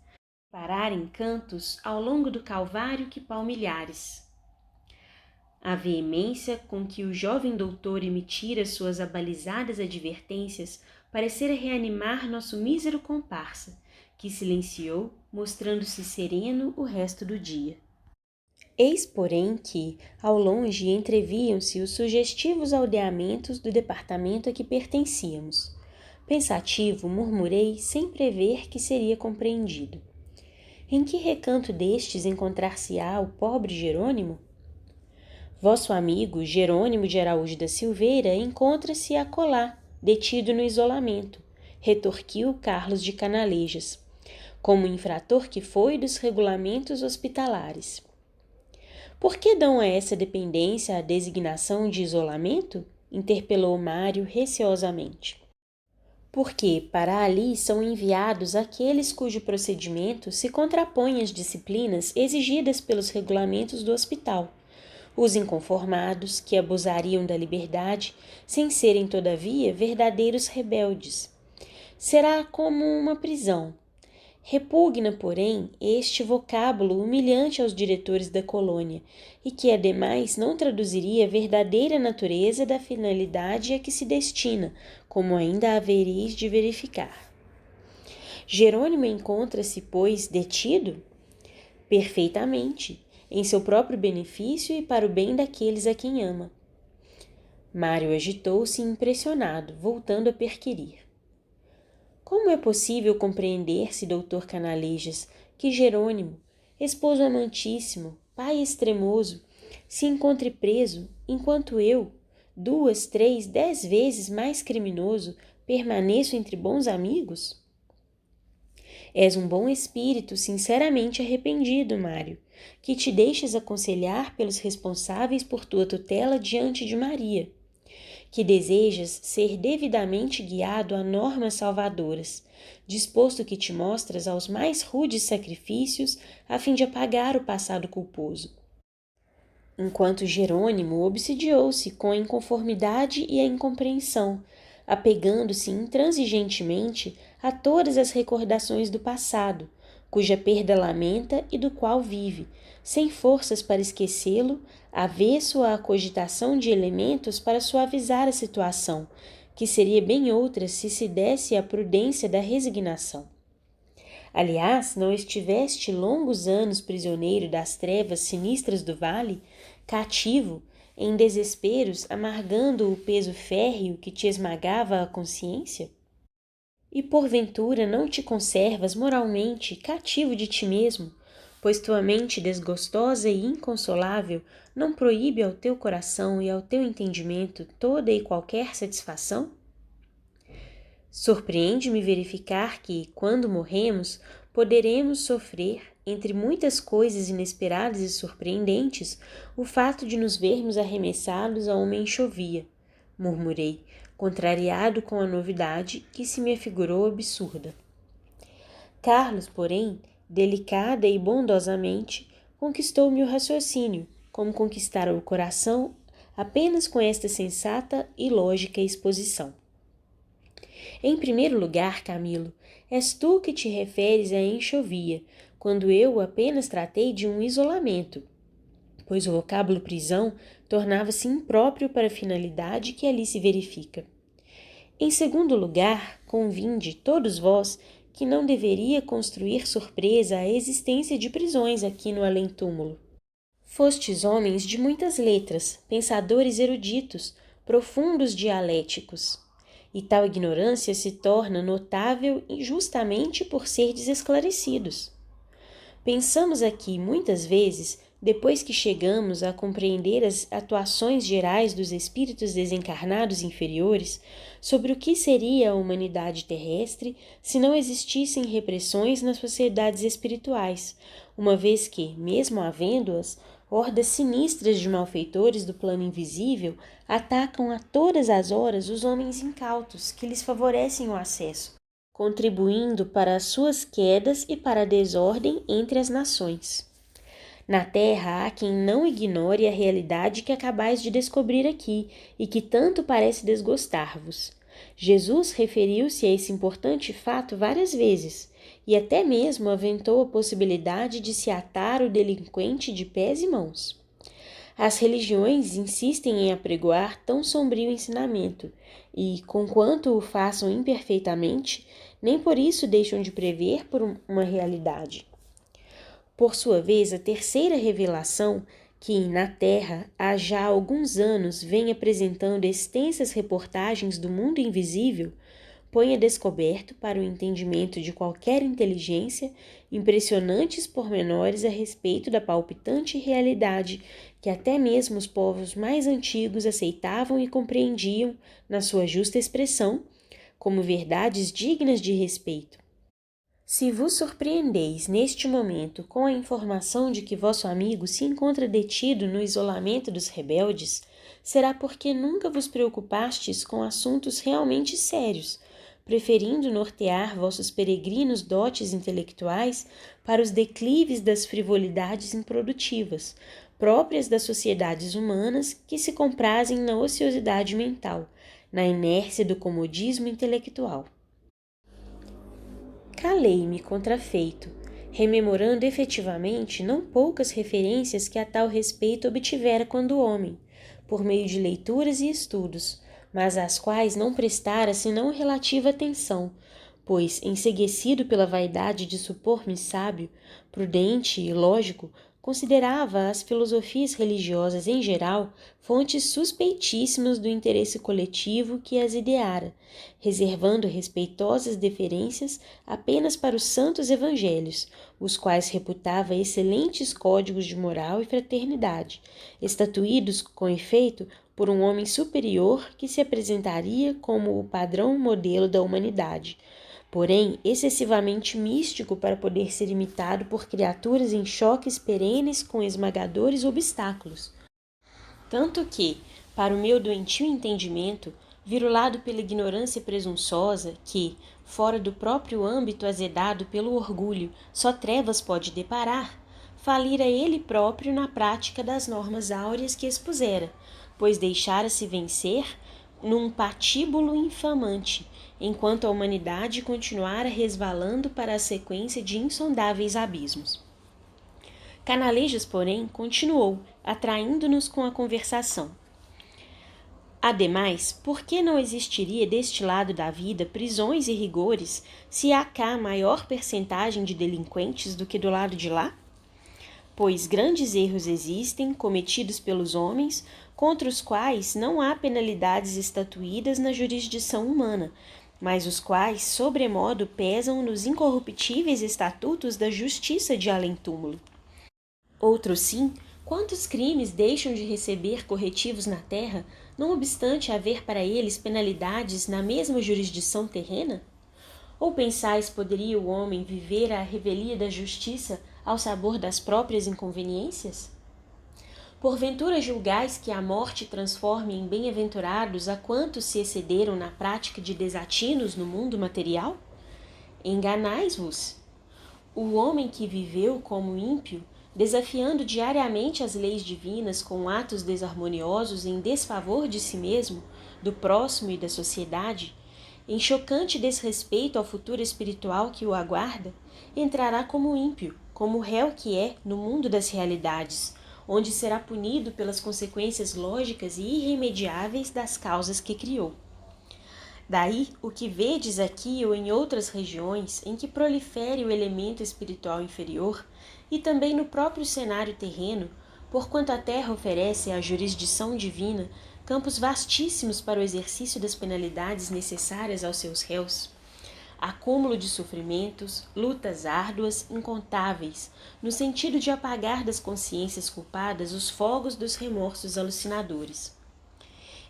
parar em cantos ao longo do calvário que palmilhares. A veemência com que o jovem doutor emitira suas abalizadas advertências parecera reanimar nosso mísero comparsa, que silenciou, mostrando-se sereno o resto do dia. Eis, porém, que, ao longe, entreviam-se os sugestivos aldeamentos do departamento a que pertencíamos. Pensativo, murmurei, sem prever que seria compreendido. Em que recanto destes encontrar-se-á o pobre Jerônimo? Vosso amigo Jerônimo de Araújo da Silveira encontra-se acolá, detido no isolamento, retorquiu Carlos de Canalejas, como infrator que foi dos regulamentos hospitalares. Por que dão a essa dependência a designação de isolamento? Interpelou Mário receosamente. Porque para ali são enviados aqueles cujo procedimento se contrapõe às disciplinas exigidas pelos regulamentos do hospital, os inconformados, que abusariam da liberdade, sem serem, todavia, verdadeiros rebeldes. Será como uma prisão. Repugna, porém, este vocábulo humilhante aos diretores da colônia, e que, ademais, não traduziria a verdadeira natureza da finalidade a que se destina, como ainda havereis de verificar. Jerônimo encontra-se, pois, detido? Perfeitamente, em seu próprio benefício e para o bem daqueles a quem ama. Mário agitou-se impressionado, voltando a perquirir. Como é possível compreender-se, doutor Canalejas, que Jerônimo, esposo amantíssimo, pai extremoso, se encontre preso, enquanto eu, 2, 3, 10 vezes mais criminoso, permaneço entre bons amigos? És um bom espírito sinceramente arrependido, Mário, que te deixas aconselhar pelos responsáveis por tua tutela diante de Maria, que desejas ser devidamente guiado a normas salvadoras, disposto que te mostras aos mais rudes sacrifícios a fim de apagar o passado culposo. Enquanto Jerônimo obsidiou-se com a inconformidade e a incompreensão, apegando-se intransigentemente a todas as recordações do passado, cuja perda lamenta e do qual vive, sem forças para esquecê-lo, avesso à cogitação de elementos para suavizar a situação, que seria bem outra se desse a prudência da resignação. Aliás, não estiveste longos anos prisioneiro das trevas sinistras do vale, cativo, em desesperos, amargando o peso férreo que te esmagava a consciência? E porventura não te conservas moralmente cativo de ti mesmo, pois tua mente desgostosa e inconsolável não proíbe ao teu coração e ao teu entendimento toda e qualquer satisfação? Surpreende-me verificar que, quando morremos, poderemos sofrer, entre muitas coisas inesperadas e surpreendentes, o fato de nos vermos arremessados a uma enxovia, murmurei, contrariado com a novidade que se me afigurou absurda. Carlos, porém, delicada e bondosamente, conquistou-me o raciocínio, como conquistara o coração apenas com esta sensata e lógica exposição. Em primeiro lugar, Camilo, és tu que te referes à enxovia, quando eu apenas tratei de um isolamento, pois o vocábulo prisão tornava-se impróprio para a finalidade que ali se verifica. Em segundo lugar, convinde todos vós que não deveria construir surpresa a existência de prisões aqui no além-túmulo. Fostes homens de muitas letras, pensadores eruditos, profundos dialéticos. E tal ignorância se torna notável justamente por serdes esclarecidos. Pensamos aqui, muitas vezes, depois que chegamos a compreender as atuações gerais dos espíritos desencarnados inferiores, sobre o que seria a humanidade terrestre se não existissem repressões nas sociedades espirituais, uma vez que, mesmo havendo-as, hordas sinistras de malfeitores do plano invisível atacam a todas as horas os homens incautos que lhes favorecem o acesso, contribuindo para as suas quedas e para a desordem entre as nações. Na Terra há quem não ignore a realidade que acabais de descobrir aqui e que tanto parece desgostar-vos. Jesus referiu-se a esse importante fato várias vezes e até mesmo aventou a possibilidade de se atar o delinquente de pés e mãos. As religiões insistem em apregoar tão sombrio ensinamento e, conquanto o façam imperfeitamente, nem por isso deixam de prever por uma realidade. Por sua vez, a terceira revelação, que na Terra há já alguns anos vem apresentando extensas reportagens do mundo invisível, põe a descoberto para o entendimento de qualquer inteligência impressionantes pormenores a respeito da palpitante realidade que até mesmo os povos mais antigos aceitavam e compreendiam, na sua justa expressão, como verdades dignas de respeito. Se vos surpreendeis neste momento com a informação de que vosso amigo se encontra detido no isolamento dos rebeldes, será porque nunca vos preocupastes com assuntos realmente sérios, preferindo nortear vossos peregrinos dotes intelectuais para os declives das frivolidades improdutivas, próprias das sociedades humanas que se comprazem na ociosidade mental, na inércia do comodismo intelectual. Calei-me contrafeito, rememorando efetivamente não poucas referências que a tal respeito obtivera quando homem, por meio de leituras e estudos, mas às quais não prestara senão relativa atenção, pois, enceguecido pela vaidade de supor-me sábio, prudente e lógico, considerava as filosofias religiosas em geral fontes suspeitíssimas do interesse coletivo que as ideara, reservando respeitosas deferências apenas para os santos evangelhos, os quais reputava excelentes códigos de moral e fraternidade, estatuídos, com efeito, por um homem superior que se apresentaria como o padrão modelo da humanidade, porém excessivamente místico para poder ser imitado por criaturas em choques perenes com esmagadores obstáculos. Tanto que, para o meu doentio entendimento, virulado pela ignorância presunçosa, que, fora do próprio âmbito azedado pelo orgulho, só trevas pode deparar, falira ele próprio na prática das normas áureas que expusera, pois deixara-se vencer num patíbulo infamante, enquanto a humanidade continuara resvalando para a sequência de insondáveis abismos. Canalejas, porém, continuou, atraindo-nos com a conversação. Ademais, por que não existiria deste lado da vida prisões e rigores, se há cá maior percentagem de delinquentes do que do lado de lá? Pois grandes erros existem, cometidos pelos homens, contra os quais não há penalidades estatuídas na jurisdição humana, mas os quais, sobremodo, pesam nos incorruptíveis estatutos da justiça de além-túmulo. Outro sim, quantos crimes deixam de receber corretivos na terra, não obstante haver para eles penalidades na mesma jurisdição terrena? Ou pensais poderia o homem viver à revelia da justiça ao sabor das próprias inconveniências? Porventura julgais que a morte transforme em bem-aventurados a quantos se excederam na prática de desatinos no mundo material? Enganais-vos! O homem que viveu como ímpio, desafiando diariamente as leis divinas com atos desarmoniosos em desfavor de si mesmo, do próximo e da sociedade, em chocante desrespeito ao futuro espiritual que o aguarda, entrará como ímpio, como réu que é no mundo das realidades, onde será punido pelas consequências lógicas e irremediáveis das causas que criou. Daí, o que vedes aqui ou em outras regiões em que prolifere o elemento espiritual inferior, e também no próprio cenário terreno, porquanto a terra oferece à jurisdição divina campos vastíssimos para o exercício das penalidades necessárias aos seus réus. Acúmulo de sofrimentos, lutas árduas, incontáveis, no sentido de apagar das consciências culpadas os fogos dos remorsos alucinadores.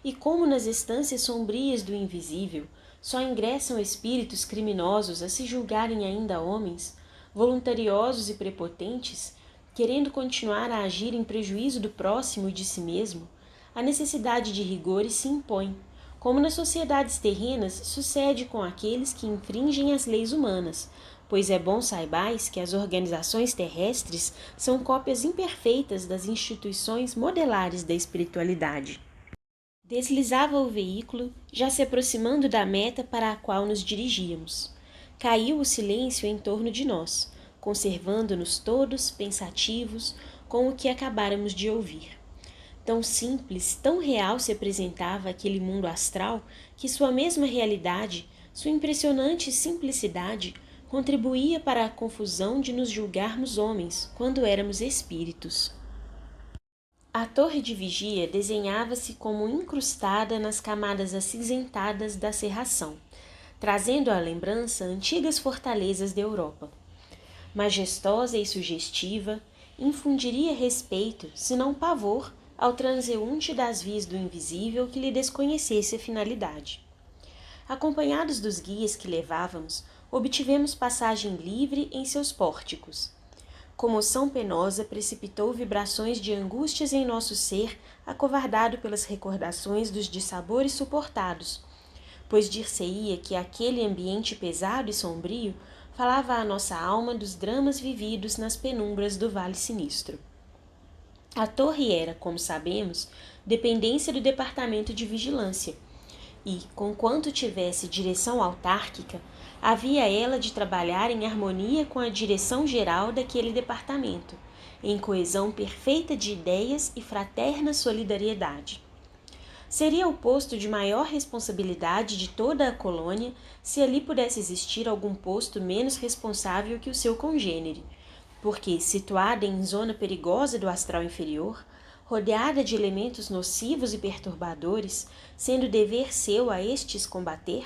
E como nas estâncias sombrias do invisível só ingressam espíritos criminosos a se julgarem ainda homens, voluntariosos e prepotentes, querendo continuar a agir em prejuízo do próximo e de si mesmo, a necessidade de rigores se impõe, como nas sociedades terrenas sucede com aqueles que infringem as leis humanas, pois é bom saibais que as organizações terrestres são cópias imperfeitas das instituições modelares da espiritualidade. Deslizava o veículo, já se aproximando da meta para a qual nos dirigíamos. Caiu o silêncio em torno de nós, conservando-nos todos pensativos com o que acabáramos de ouvir. Tão simples, tão real se apresentava aquele mundo astral que sua mesma realidade, sua impressionante simplicidade, contribuía para a confusão de nos julgarmos homens quando éramos espíritos. A torre de vigia desenhava-se como incrustada nas camadas acinzentadas da cerração, trazendo à lembrança antigas fortalezas da Europa. Majestosa e sugestiva, infundiria respeito, se não pavor, ao transeunte das vias do invisível que lhe desconhecesse a finalidade. Acompanhados dos guias que levávamos, obtivemos passagem livre em seus pórticos. Comoção penosa precipitou vibrações de angústias em nosso ser, acovardado pelas recordações dos dissabores suportados, pois dir-se-ia que aquele ambiente pesado e sombrio falava à nossa alma dos dramas vividos nas penumbras do Vale Sinistro. A torre era, como sabemos, dependência do Departamento de Vigilância, e, conquanto tivesse direção autárquica, havia ela de trabalhar em harmonia com a direção geral daquele departamento, em coesão perfeita de ideias e fraterna solidariedade. Seria o posto de maior responsabilidade de toda a colônia se ali pudesse existir algum posto menos responsável que o seu congênere, porque, situada em zona perigosa do astral inferior, rodeada de elementos nocivos e perturbadores, sendo dever seu a estes combater,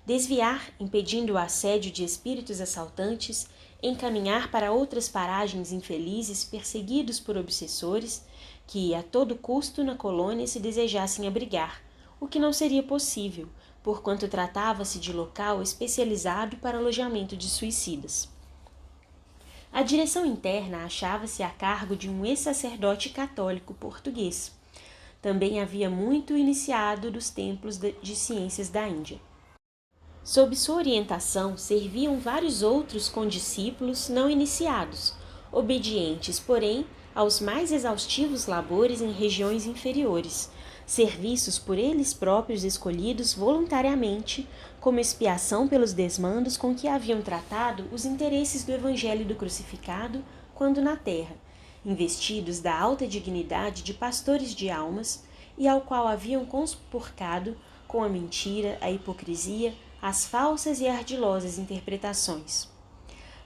desviar, impedindo o assédio de espíritos assaltantes, encaminhar para outras paragens infelizes perseguidos por obsessores, que a todo custo na colônia se desejassem abrigar, o que não seria possível, porquanto tratava-se de local especializado para alojamento de suicidas. A direção interna achava-se a cargo de um ex-sacerdote católico português. Também havia muito iniciado dos templos de ciências da Índia. Sob sua orientação serviam vários outros condiscípulos não iniciados, obedientes, porém, aos mais exaustivos labores em regiões inferiores, serviços por eles próprios escolhidos voluntariamente como expiação pelos desmandos com que haviam tratado os interesses do Evangelho do crucificado quando na terra, investidos da alta dignidade de pastores de almas, e ao qual haviam conspurcado com a mentira, a hipocrisia, as falsas e ardilosas interpretações.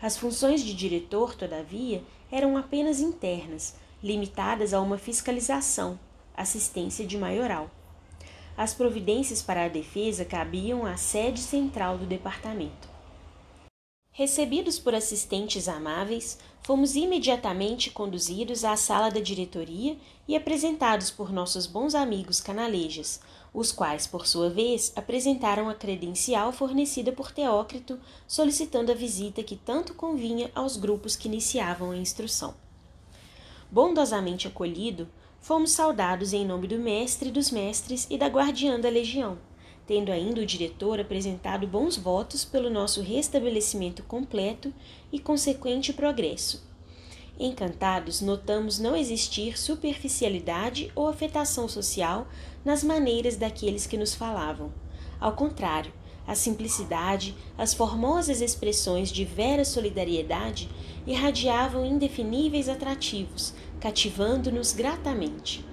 As funções de diretor, todavia, eram apenas internas, limitadas a uma fiscalização, assistência de maioral. As providências para a defesa cabiam à sede central do departamento. Recebidos por assistentes amáveis, fomos imediatamente conduzidos à sala da diretoria e apresentados por nossos bons amigos canalejas, os quais, por sua vez, apresentaram a credencial fornecida por Teócrito, solicitando a visita que tanto convinha aos grupos que iniciavam a instrução. Bondosamente acolhido, fomos saudados em nome do mestre dos mestres e da guardiã da legião, tendo ainda o diretor apresentado bons votos pelo nosso restabelecimento completo e consequente progresso. Encantados, notamos não existir superficialidade ou afetação social nas maneiras daqueles que nos falavam. Ao contrário, a simplicidade, as formosas expressões de vera solidariedade irradiavam indefiníveis atrativos, cativando-nos gratamente.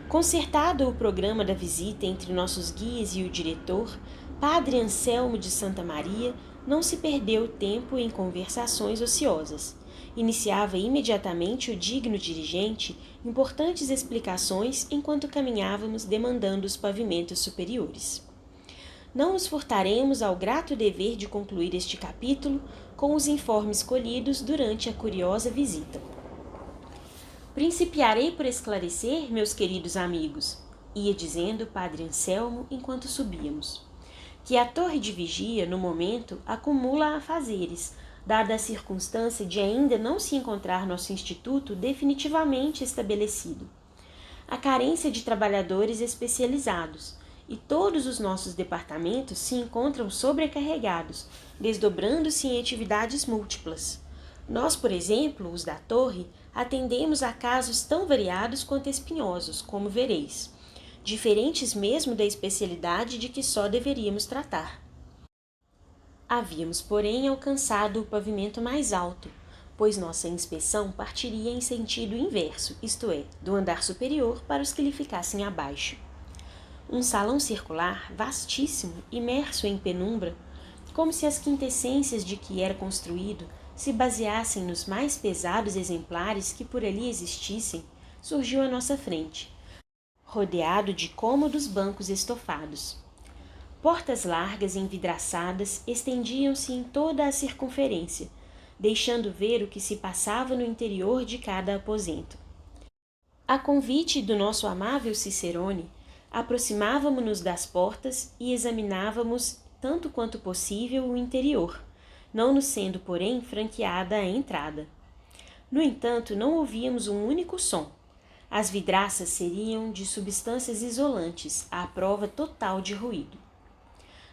Concertado o programa da visita entre nossos guias e o diretor, Padre Anselmo de Santa Maria não se perdeu tempo em conversações ociosas. Iniciava imediatamente o digno dirigente importantes explicações enquanto caminhávamos demandando os pavimentos superiores. Não nos furtaremos ao grato dever de concluir este capítulo com os informes colhidos durante a curiosa visita. Principiarei por esclarecer, meus queridos amigos, ia dizendo Padre Anselmo enquanto subíamos, que a torre de vigia, no momento, acumula afazeres, dada a circunstância de ainda não se encontrar nosso instituto definitivamente estabelecido. A carência de trabalhadores especializados, e todos os nossos departamentos se encontram sobrecarregados, desdobrando-se em atividades múltiplas. Nós, por exemplo, os da torre, atendemos a casos tão variados quanto espinhosos, como vereis, diferentes mesmo da especialidade de que só deveríamos tratar. Havíamos, porém, alcançado o pavimento mais alto, pois nossa inspeção partiria em sentido inverso, isto é, do andar superior para os que lhe ficassem abaixo. Um salão circular, vastíssimo, imerso em penumbra, como se as quintessências de que era construído se baseassem nos mais pesados exemplares que por ali existissem, surgiu à nossa frente, rodeado de cômodos bancos estofados. Portas largas envidraçadas estendiam-se em toda a circunferência, deixando ver o que se passava no interior de cada aposento. A convite do nosso amável Cicerone, aproximávamo-nos das portas e examinávamos, tanto quanto possível, o interior, não nos sendo, porém, franqueada a entrada. No entanto, não ouvíamos um único som. As vidraças seriam de substâncias isolantes, à prova total de ruído.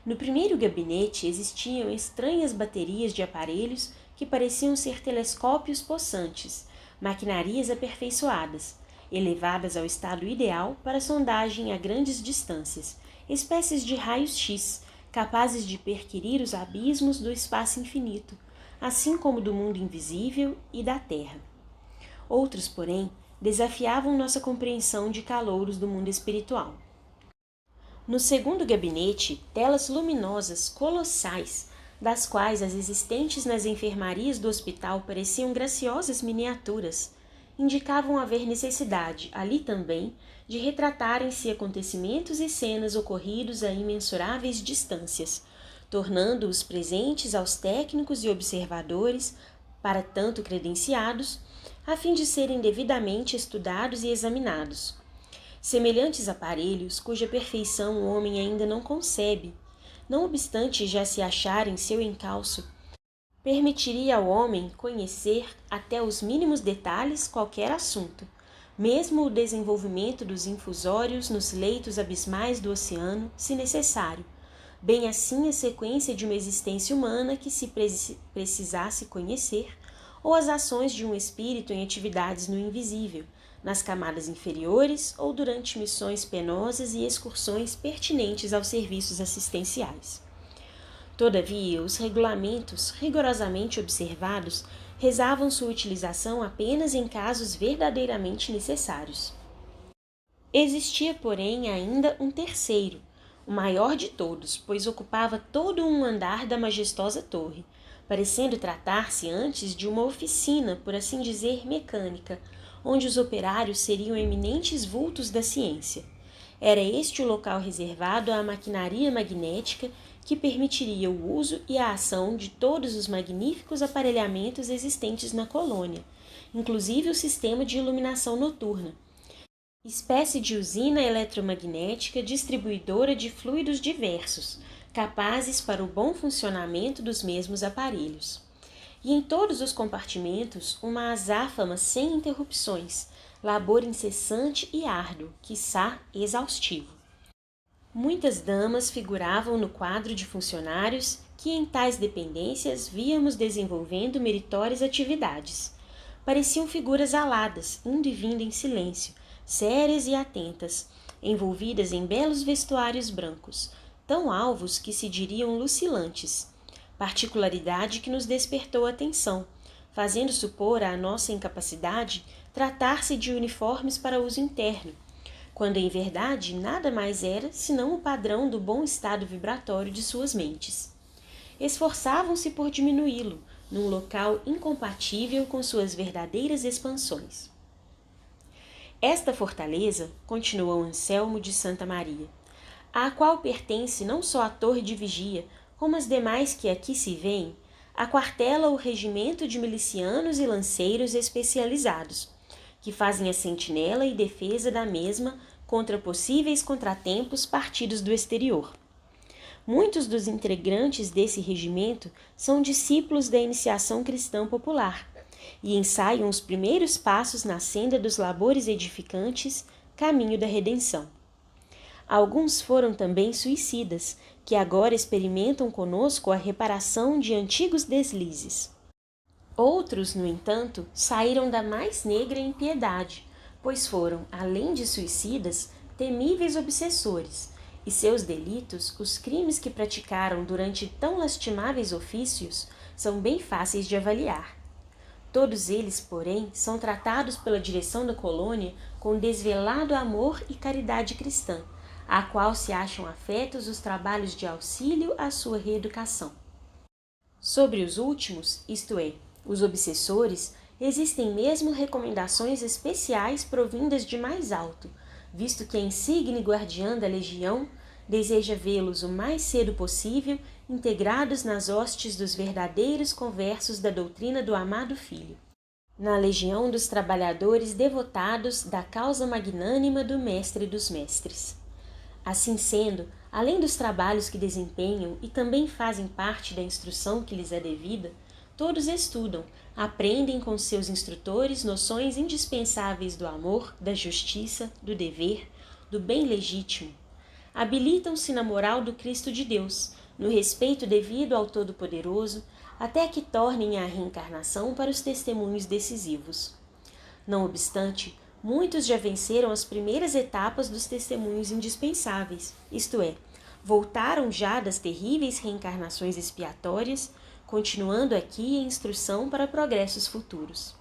No primeiro gabinete existiam estranhas baterias de aparelhos que pareciam ser telescópios possantes, maquinarias aperfeiçoadas, elevadas ao estado ideal para sondagem a grandes distâncias, espécies de raios-x, capazes de perquirir os abismos do espaço infinito, assim como do mundo invisível e da terra. Outros, porém, desafiavam nossa compreensão de calouros do mundo espiritual. No segundo gabinete, telas luminosas colossais, das quais as existentes nas enfermarias do hospital pareciam graciosas miniaturas, indicavam haver necessidade, ali também, de retratarem-se acontecimentos e cenas ocorridos a imensuráveis distâncias, tornando-os presentes aos técnicos e observadores, para tanto credenciados, a fim de serem devidamente estudados e examinados. Semelhantes aparelhos, cuja perfeição o homem ainda não concebe, não obstante já se achar em seu encalço, permitiria ao homem conhecer até os mínimos detalhes qualquer assunto, mesmo o desenvolvimento dos infusórios nos leitos abismais do oceano, se necessário, bem assim a sequência de uma existência humana que se precisasse conhecer, ou as ações de um espírito em atividades no invisível, nas camadas inferiores ou durante missões penosas e excursões pertinentes aos serviços assistenciais. Todavia, os regulamentos rigorosamente observados rezavam sua utilização apenas em casos verdadeiramente necessários. Existia, porém, ainda um terceiro, o maior de todos, pois ocupava todo um andar da majestosa torre, parecendo tratar-se antes de uma oficina, por assim dizer, mecânica, onde os operários seriam eminentes vultos da ciência. Era este o local reservado à maquinaria magnética que permitiria o uso e a ação de todos os magníficos aparelhamentos existentes na colônia, inclusive o sistema de iluminação noturna, espécie de usina eletromagnética distribuidora de fluidos diversos, capazes para o bom funcionamento dos mesmos aparelhos. E em todos os compartimentos, uma azáfama sem interrupções, labor incessante e árduo, quiçá exaustivo. Muitas damas figuravam no quadro de funcionários que em tais dependências víamos desenvolvendo meritórias atividades. Pareciam figuras aladas, indo e vindo em silêncio, sérias e atentas, envolvidas em belos vestuários brancos, tão alvos que se diriam lucilantes, particularidade que nos despertou a atenção, fazendo supor à nossa incapacidade tratar-se de uniformes para uso interno, quando em verdade nada mais era senão o padrão do bom estado vibratório de suas mentes. Esforçavam-se por diminuí-lo, num local incompatível com suas verdadeiras expansões. Esta fortaleza, continuou Anselmo de Santa Maria, à qual pertence não só a torre de vigia, como as demais que aqui se vêem, aquartela o regimento de milicianos e lanceiros especializados, que fazem a sentinela e defesa da mesma contra possíveis contratempos partidos do exterior. Muitos dos integrantes desse regimento são discípulos da iniciação cristã popular e ensaiam os primeiros passos na senda dos labores edificantes, caminho da redenção. Alguns foram também suicidas, que agora experimentam conosco a reparação de antigos deslizes. Outros, no entanto, saíram da mais negra impiedade, pois foram, além de suicidas, temíveis obsessores, e seus delitos, os crimes que praticaram durante tão lastimáveis ofícios, são bem fáceis de avaliar. Todos eles, porém, são tratados pela direção da colônia com desvelado amor e caridade cristã, à qual se acham afetos os trabalhos de auxílio à sua reeducação. Sobre os últimos, isto é, os obsessores, existem mesmo recomendações especiais provindas de mais alto, visto que a insigne guardiã da legião deseja vê-los o mais cedo possível integrados nas hostes dos verdadeiros conversos da doutrina do amado Filho, na legião dos trabalhadores devotados da causa magnânima do Mestre dos Mestres. Assim sendo, além dos trabalhos que desempenham e também fazem parte da instrução que lhes é devida, todos estudam, aprendem com seus instrutores noções indispensáveis do amor, da justiça, do dever, do bem legítimo. Habilitam-se na moral do Cristo de Deus, no respeito devido ao Todo-Poderoso, até que tornem a reencarnação para os testemunhos decisivos. Não obstante, muitos já venceram as primeiras etapas dos testemunhos indispensáveis, isto é, voltaram já das terríveis reencarnações expiatórias, continuando aqui a instrução para progressos futuros.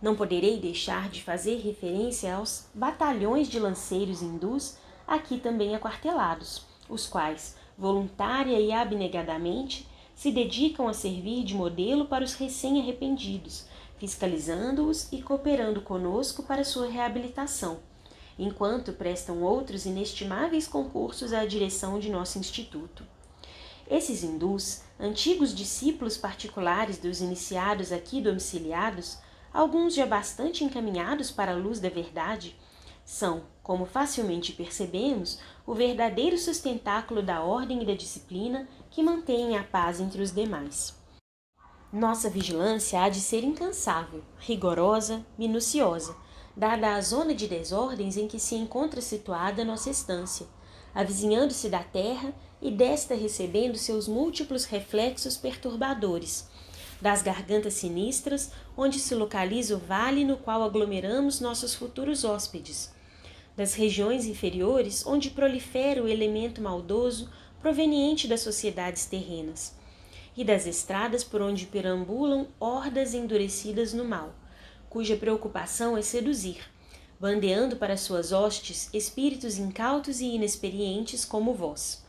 Não poderei deixar de fazer referência aos batalhões de lanceiros hindus aqui também aquartelados, os quais, voluntária e abnegadamente, se dedicam a servir de modelo para os recém-arrependidos, fiscalizando-os e cooperando conosco para sua reabilitação, enquanto prestam outros inestimáveis concursos à direção de nosso instituto. Esses hindus, antigos discípulos particulares dos iniciados aqui domiciliados, alguns já bastante encaminhados para a luz da verdade, são, como facilmente percebemos, o verdadeiro sustentáculo da ordem e da disciplina que mantêm a paz entre os demais. Nossa vigilância há de ser incansável, rigorosa, minuciosa, dada a zona de desordens em que se encontra situada nossa estância, avizinhando-se da terra e desta recebendo seus múltiplos reflexos perturbadores, das gargantas sinistras, onde se localiza o vale no qual aglomeramos nossos futuros hóspedes, das regiões inferiores, onde prolifera o elemento maldoso proveniente das sociedades terrenas, e das estradas por onde perambulam hordas endurecidas no mal, cuja preocupação é seduzir, bandeando para suas hostes espíritos incautos e inexperientes como vós.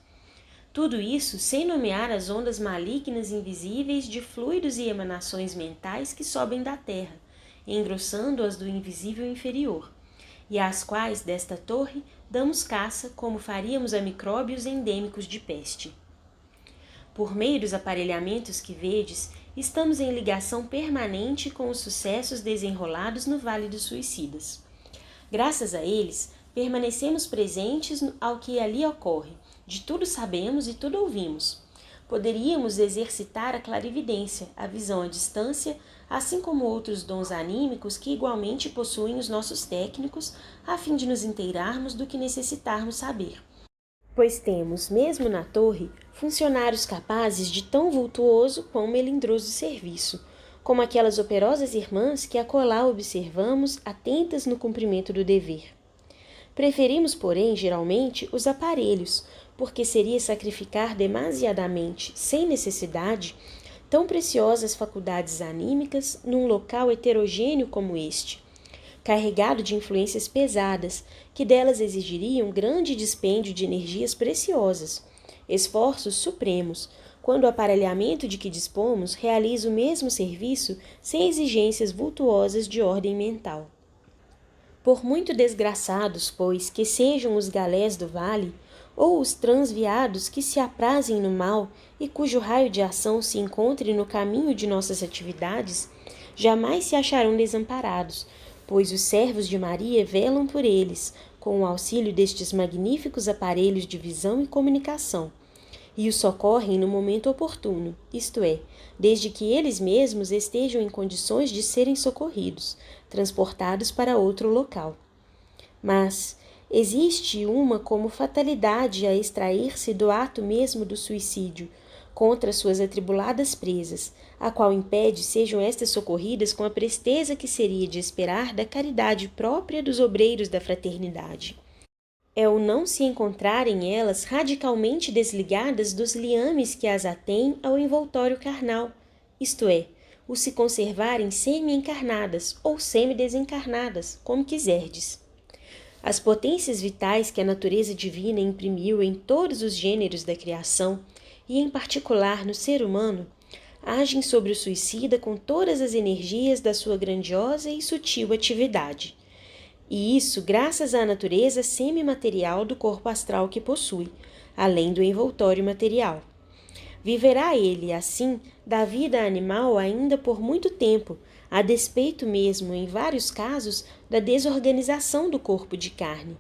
Tudo isso sem nomear as ondas malignas invisíveis de fluidos e emanações mentais que sobem da terra, engrossando as do invisível inferior, e às quais desta torre damos caça como faríamos a micróbios endêmicos de peste. Por meio dos aparelhamentos que vedes, estamos em ligação permanente com os sucessos desenrolados no Vale dos Suicidas. Graças a eles, permanecemos presentes ao que ali ocorre, de tudo sabemos e tudo ouvimos. Poderíamos exercitar a clarividência, a visão à distância, assim como outros dons anímicos que igualmente possuem os nossos técnicos, a fim de nos inteirarmos do que necessitarmos saber. Pois temos, mesmo na torre, funcionários capazes de tão vultuoso quão melindroso serviço, como aquelas operosas irmãs que acolá observamos atentas no cumprimento do dever. Preferimos, porém, geralmente, os aparelhos, porque seria sacrificar demasiadamente, sem necessidade, tão preciosas faculdades anímicas num local heterogêneo como este, carregado de influências pesadas, que delas exigiriam grande dispêndio de energias preciosas, esforços supremos, quando o aparelhamento de que dispomos realiza o mesmo serviço sem exigências vultuosas de ordem mental. Por muito desgraçados, pois, que sejam os galés do vale, ou os transviados que se aprazem no mal e cujo raio de ação se encontre no caminho de nossas atividades, jamais se acharão desamparados, pois os servos de Maria velam por eles, com o auxílio destes magníficos aparelhos de visão e comunicação, e os socorrem no momento oportuno, isto é, desde que eles mesmos estejam em condições de serem socorridos, transportados para outro local. Mas existe uma como fatalidade a extrair-se do ato mesmo do suicídio, contra suas atribuladas presas, a qual impede sejam estas socorridas com a presteza que seria de esperar da caridade própria dos obreiros da fraternidade. É o não se encontrarem elas radicalmente desligadas dos liames que as atêm ao envoltório carnal, isto é, o se conservarem semi-encarnadas ou semi-desencarnadas, como quiserdes. As potências vitais que a natureza divina imprimiu em todos os gêneros da criação, e em particular no ser humano, agem sobre o suicida com todas as energias da sua grandiosa e sutil atividade. E isso graças à natureza semimaterial do corpo astral que possui, além do envoltório material. Viverá ele, assim, da vida animal ainda por muito tempo, a despeito mesmo, em vários casos, da desorganização do corpo de carne.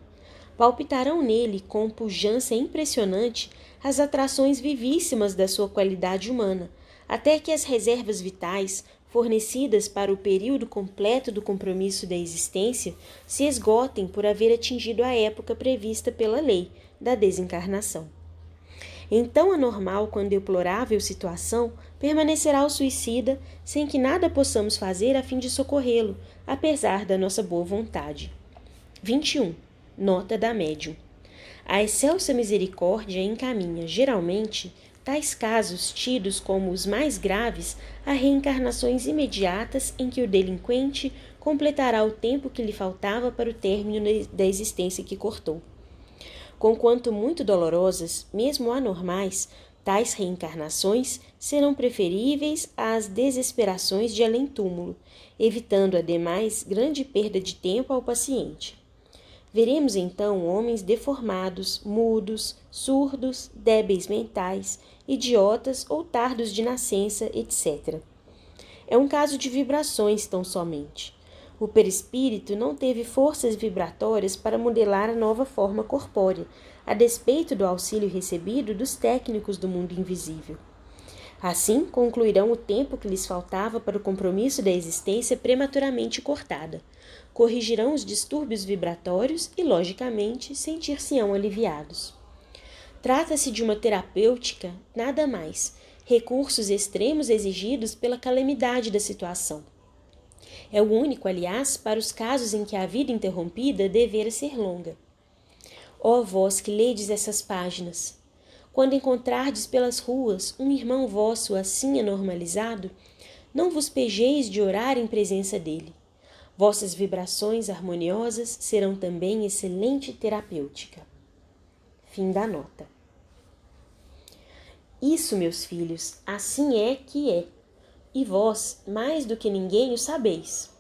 Palpitarão nele, com pujança impressionante, as atrações vivíssimas da sua qualidade humana, até que as reservas vitais, fornecidas para o período completo do compromisso da existência, se esgotem por haver atingido a época prevista pela lei da desencarnação. Em tão anormal quanto deplorável situação, permanecerá o suicida sem que nada possamos fazer a fim de socorrê-lo, apesar da nossa boa vontade. 21. Nota da médium. A excelsa misericórdia encaminha, geralmente, tais casos tidos como os mais graves a reencarnações imediatas em que o delinquente completará o tempo que lhe faltava para o término da existência que cortou. Conquanto muito dolorosas, mesmo anormais, tais reencarnações serão preferíveis às desesperações de além-túmulo, evitando, ademais, grande perda de tempo ao paciente. Veremos então homens deformados, mudos, surdos, débeis mentais, idiotas ou tardos de nascença, etc. É um caso de vibrações tão somente. O perispírito não teve forças vibratórias para modelar a nova forma corpórea, a despeito do auxílio recebido dos técnicos do mundo invisível. Assim, concluirão o tempo que lhes faltava para o compromisso da existência prematuramente cortada, corrigirão os distúrbios vibratórios e, logicamente, sentir-se-ão aliviados. Trata-se de uma terapêutica, nada mais, recursos extremos exigidos pela calamidade da situação. É o único, aliás, para os casos em que a vida interrompida devera ser longa. Ó vós que ledes essas páginas, quando encontrardes pelas ruas um irmão vosso assim anormalizado, não vos pejeis de orar em presença dele. Vossas vibrações harmoniosas serão também excelente terapêutica. Fim da nota. Isso, meus filhos, assim é que é, e vós, mais do que ninguém, o sabeis.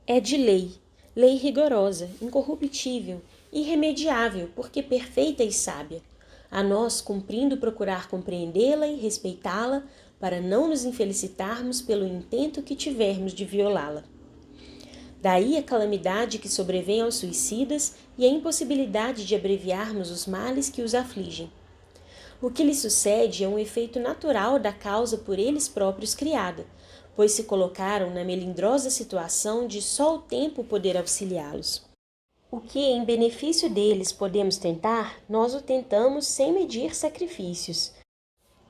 É de lei rigorosa, incorruptível, irremediável, porque perfeita e sábia. A nós, cumprindo procurar compreendê-la e respeitá-la, para não nos infelicitarmos pelo intento que tivermos de violá-la. Daí a calamidade que sobrevém aos suicidas e a impossibilidade de abreviarmos os males que os afligem. O que lhes sucede é um efeito natural da causa por eles próprios criada, pois se colocaram na melindrosa situação de só o tempo poder auxiliá-los. O que em benefício deles podemos tentar, nós o tentamos sem medir sacrifícios.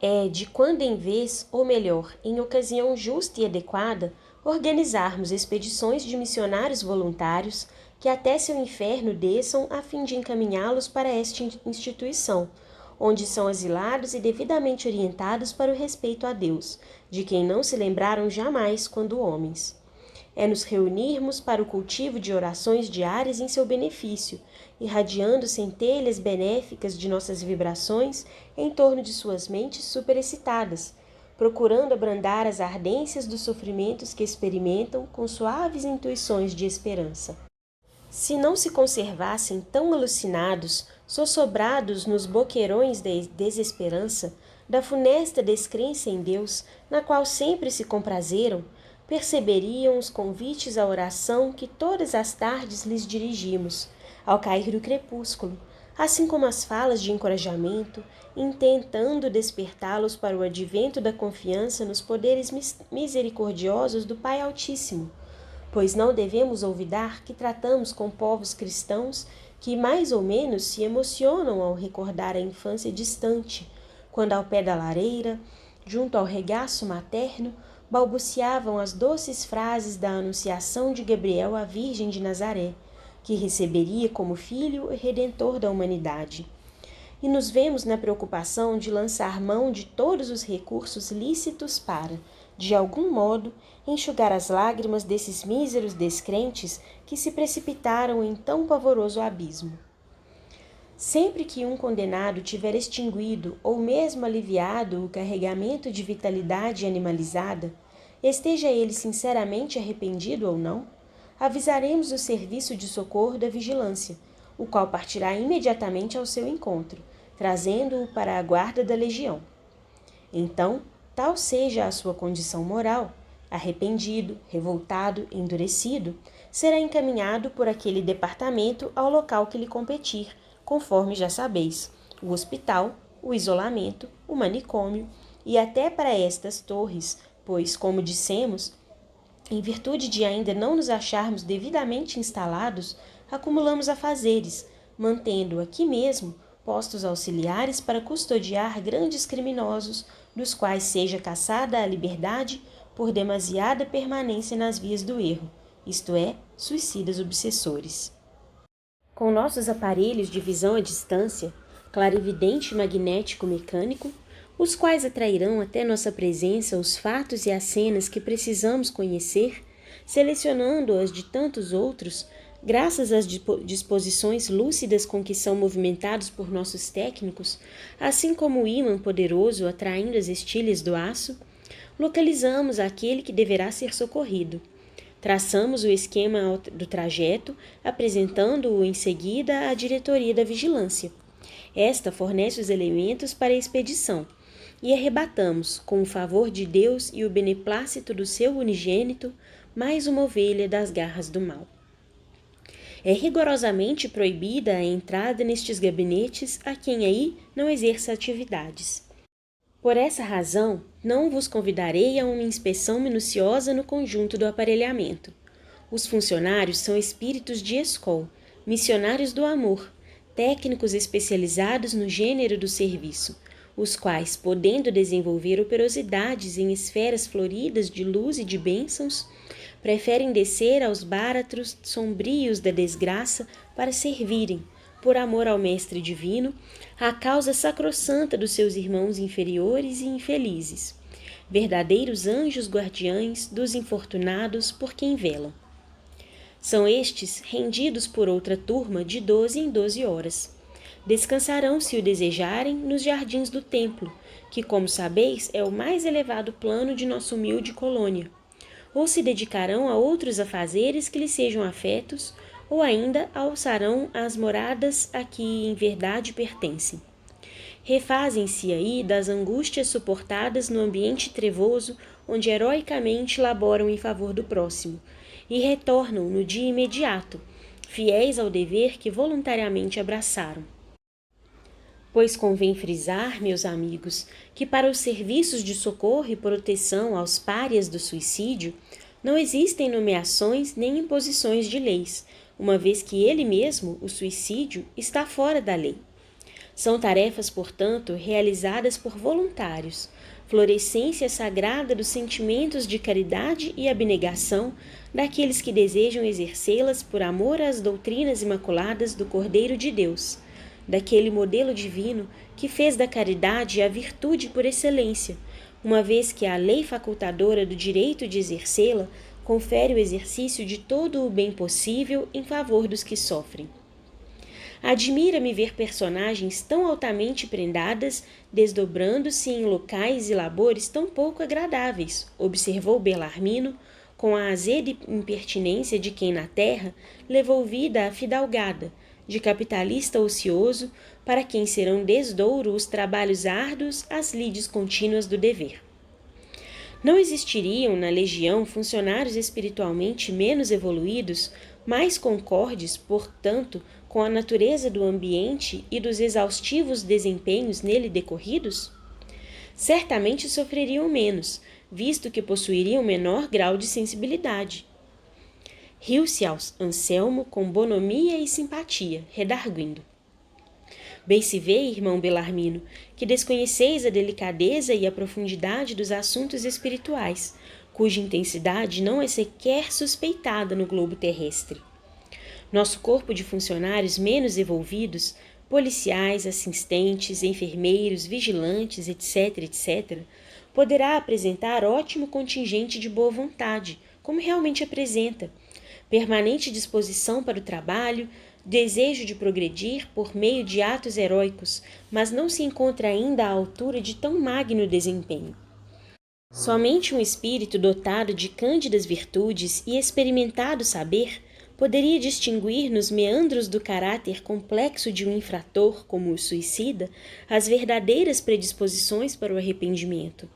É de quando em vez, ou melhor, em ocasião justa e adequada, organizarmos expedições de missionários voluntários que até seu inferno desçam a fim de encaminhá-los para esta instituição, onde são asilados e devidamente orientados para o respeito a Deus, de quem não se lembraram jamais quando homens. É nos reunirmos para o cultivo de orações diárias em seu benefício, irradiando centelhas benéficas de nossas vibrações em torno de suas mentes superexcitadas, procurando abrandar as ardências dos sofrimentos que experimentam com suaves intuições de esperança. Se não se conservassem tão alucinados, sossobrados nos boqueirões da desesperança, da funesta descrença em Deus, na qual sempre se comprazeram, perceberiam os convites à oração que todas as tardes lhes dirigimos, ao cair do crepúsculo, assim como as falas de encorajamento, intentando despertá-los para o advento da confiança nos poderes misericordiosos do Pai Altíssimo, pois não devemos olvidar que tratamos com povos cristãos que mais ou menos se emocionam ao recordar a infância distante, quando ao pé da lareira, junto ao regaço materno, balbuciavam as doces frases da anunciação de Gabriel à Virgem de Nazaré, que receberia como filho o Redentor da humanidade. E nos vemos na preocupação de lançar mão de todos os recursos lícitos para, de algum modo, enxugar as lágrimas desses míseros descrentes que se precipitaram em tão pavoroso abismo. Sempre que um condenado tiver extinguido ou mesmo aliviado o carregamento de vitalidade animalizada, esteja ele sinceramente arrependido ou não, avisaremos o serviço de socorro da vigilância, o qual partirá imediatamente ao seu encontro, trazendo-o para a guarda da legião. Então, tal seja a sua condição moral, arrependido, revoltado, endurecido, será encaminhado por aquele departamento ao local que lhe competir, conforme já sabeis, o hospital, o isolamento, o manicômio e até para estas torres, pois, como dissemos, em virtude de ainda não nos acharmos devidamente instalados, acumulamos afazeres, mantendo aqui mesmo postos auxiliares para custodiar grandes criminosos, dos quais seja caçada a liberdade por demasiada permanência nas vias do erro, isto é, suicidas obsessores. Com nossos aparelhos de visão à distância, clarividente magnético-mecânico, os quais atrairão até nossa presença os fatos e as cenas que precisamos conhecer, selecionando-as de tantos outros, graças às disposições lúcidas com que são movimentados por nossos técnicos, assim como o ímã poderoso atraindo as estilhas do aço, localizamos aquele que deverá ser socorrido. Traçamos o esquema do trajeto, apresentando-o em seguida à diretoria da vigilância. Esta fornece os elementos para a expedição, e arrebatamos, com o favor de Deus e o beneplácito do seu unigênito, mais uma ovelha das garras do mal. É rigorosamente proibida a entrada nestes gabinetes a quem aí não exerça atividades. Por essa razão, não vos convidarei a uma inspeção minuciosa no conjunto do aparelhamento. Os funcionários são espíritos de escol, missionários do amor, técnicos especializados no gênero do serviço, os quais, podendo desenvolver operosidades em esferas floridas de luz e de bênçãos, preferem descer aos báratros sombrios da desgraça para servirem, por amor ao Mestre Divino, a causa sacrossanta dos seus irmãos inferiores e infelizes, verdadeiros anjos guardiães dos infortunados por quem velam. São estes rendidos por outra turma de 12 em 12 horas. Descansarão, se o desejarem, nos jardins do templo, que, como sabeis, é o mais elevado plano de nossa humilde colônia. Ou se dedicarão a outros afazeres que lhes sejam afetos, ou ainda alçarão as moradas a que em verdade pertencem. Refazem-se aí das angústias suportadas no ambiente trevoso onde heroicamente laboram em favor do próximo, e retornam no dia imediato, fiéis ao dever que voluntariamente abraçaram. Pois convém frisar, meus amigos, que para os serviços de socorro e proteção aos párias do suicídio não existem nomeações nem imposições de leis, uma vez que ele mesmo, o suicídio, está fora da lei. São tarefas, portanto, realizadas por voluntários, florescência sagrada dos sentimentos de caridade e abnegação daqueles que desejam exercê-las por amor às doutrinas imaculadas do Cordeiro de Deus, daquele modelo divino que fez da caridade a virtude por excelência, uma vez que a lei facultadora do direito de exercê-la confere o exercício de todo o bem possível em favor dos que sofrem. Admira-me ver personagens tão altamente prendadas, desdobrando-se em locais e labores tão pouco agradáveis, observou Belarmino, com a azeda impertinência de quem na terra levou vida afidalgada, de capitalista ocioso, para quem serão desdouro os trabalhos árduos, as lides contínuas do dever. Não existiriam na legião funcionários espiritualmente menos evoluídos, mais concordes, portanto, com a natureza do ambiente e dos exaustivos desempenhos nele decorridos? Certamente sofreriam menos, visto que possuiriam menor grau de sensibilidade. Riu-se Anselmo com bonomia e simpatia, redarguindo. Bem se vê, irmão Belarmino, que desconheceis a delicadeza e a profundidade dos assuntos espirituais, cuja intensidade não é sequer suspeitada no globo terrestre. Nosso corpo de funcionários menos evolvidos, policiais, assistentes, enfermeiros, vigilantes, etc., poderá apresentar ótimo contingente de boa vontade, como realmente apresenta, permanente disposição para o trabalho, desejo de progredir por meio de atos heróicos, mas não se encontra ainda à altura de tão magno desempenho. Somente um espírito dotado de cândidas virtudes e experimentado saber poderia distinguir nos meandros do caráter complexo de um infrator como o suicida as verdadeiras predisposições para o arrependimento.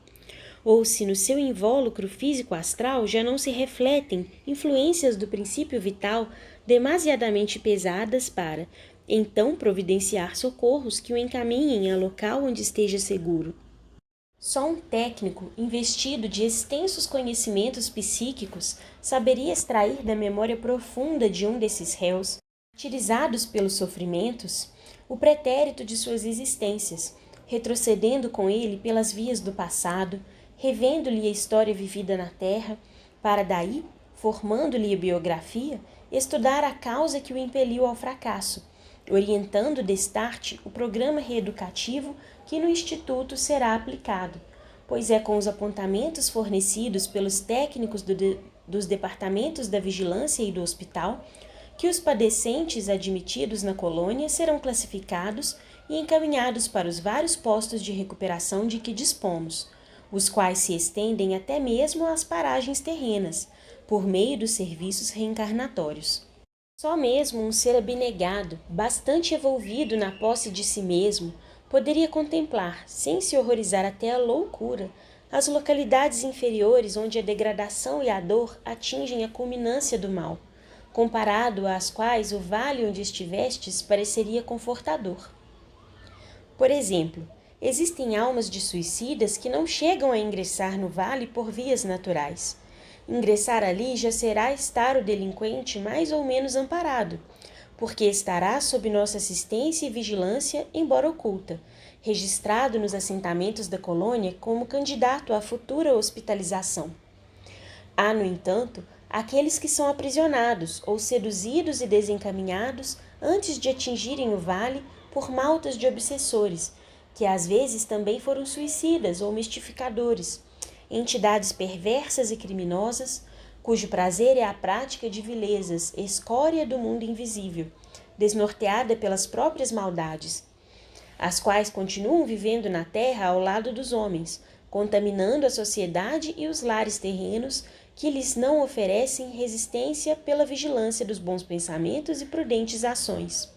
Ou se no seu invólucro físico-astral já não se refletem influências do princípio vital demasiadamente pesadas para, então, providenciar socorros que o encaminhem a local onde esteja seguro. Só um técnico, investido de extensos conhecimentos psíquicos, saberia extrair da memória profunda de um desses réus, martirizados pelos sofrimentos, o pretérito de suas existências, retrocedendo com ele pelas vias do passado, revendo-lhe a história vivida na terra, para daí, formando-lhe a biografia, estudar a causa que o impeliu ao fracasso, orientando destarte o programa reeducativo que no Instituto será aplicado, pois é com os apontamentos fornecidos pelos técnicos dos departamentos da vigilância e do hospital que os padecentes admitidos na colônia serão classificados e encaminhados para os vários postos de recuperação de que dispomos, os quais se estendem até mesmo às paragens terrenas, por meio dos serviços reencarnatórios. Só mesmo um ser abnegado, bastante envolvido na posse de si mesmo, poderia contemplar, sem se horrorizar até a loucura, as localidades inferiores onde a degradação e a dor atingem a culminância do mal, comparado às quais o vale onde estivestes pareceria confortador. Por exemplo, existem almas de suicidas que não chegam a ingressar no vale por vias naturais. Ingressar ali já será estar o delinquente mais ou menos amparado, porque estará sob nossa assistência e vigilância, embora oculta, registrado nos assentamentos da colônia como candidato à futura hospitalização. Há, no entanto, aqueles que são aprisionados ou seduzidos e desencaminhados antes de atingirem o vale por maltas de obsessores, que às vezes também foram suicidas ou mistificadores, entidades perversas e criminosas, cujo prazer é a prática de vilezas, escória do mundo invisível, desnorteada pelas próprias maldades, as quais continuam vivendo na terra ao lado dos homens, contaminando a sociedade e os lares terrenos que lhes não oferecem resistência pela vigilância dos bons pensamentos e prudentes ações,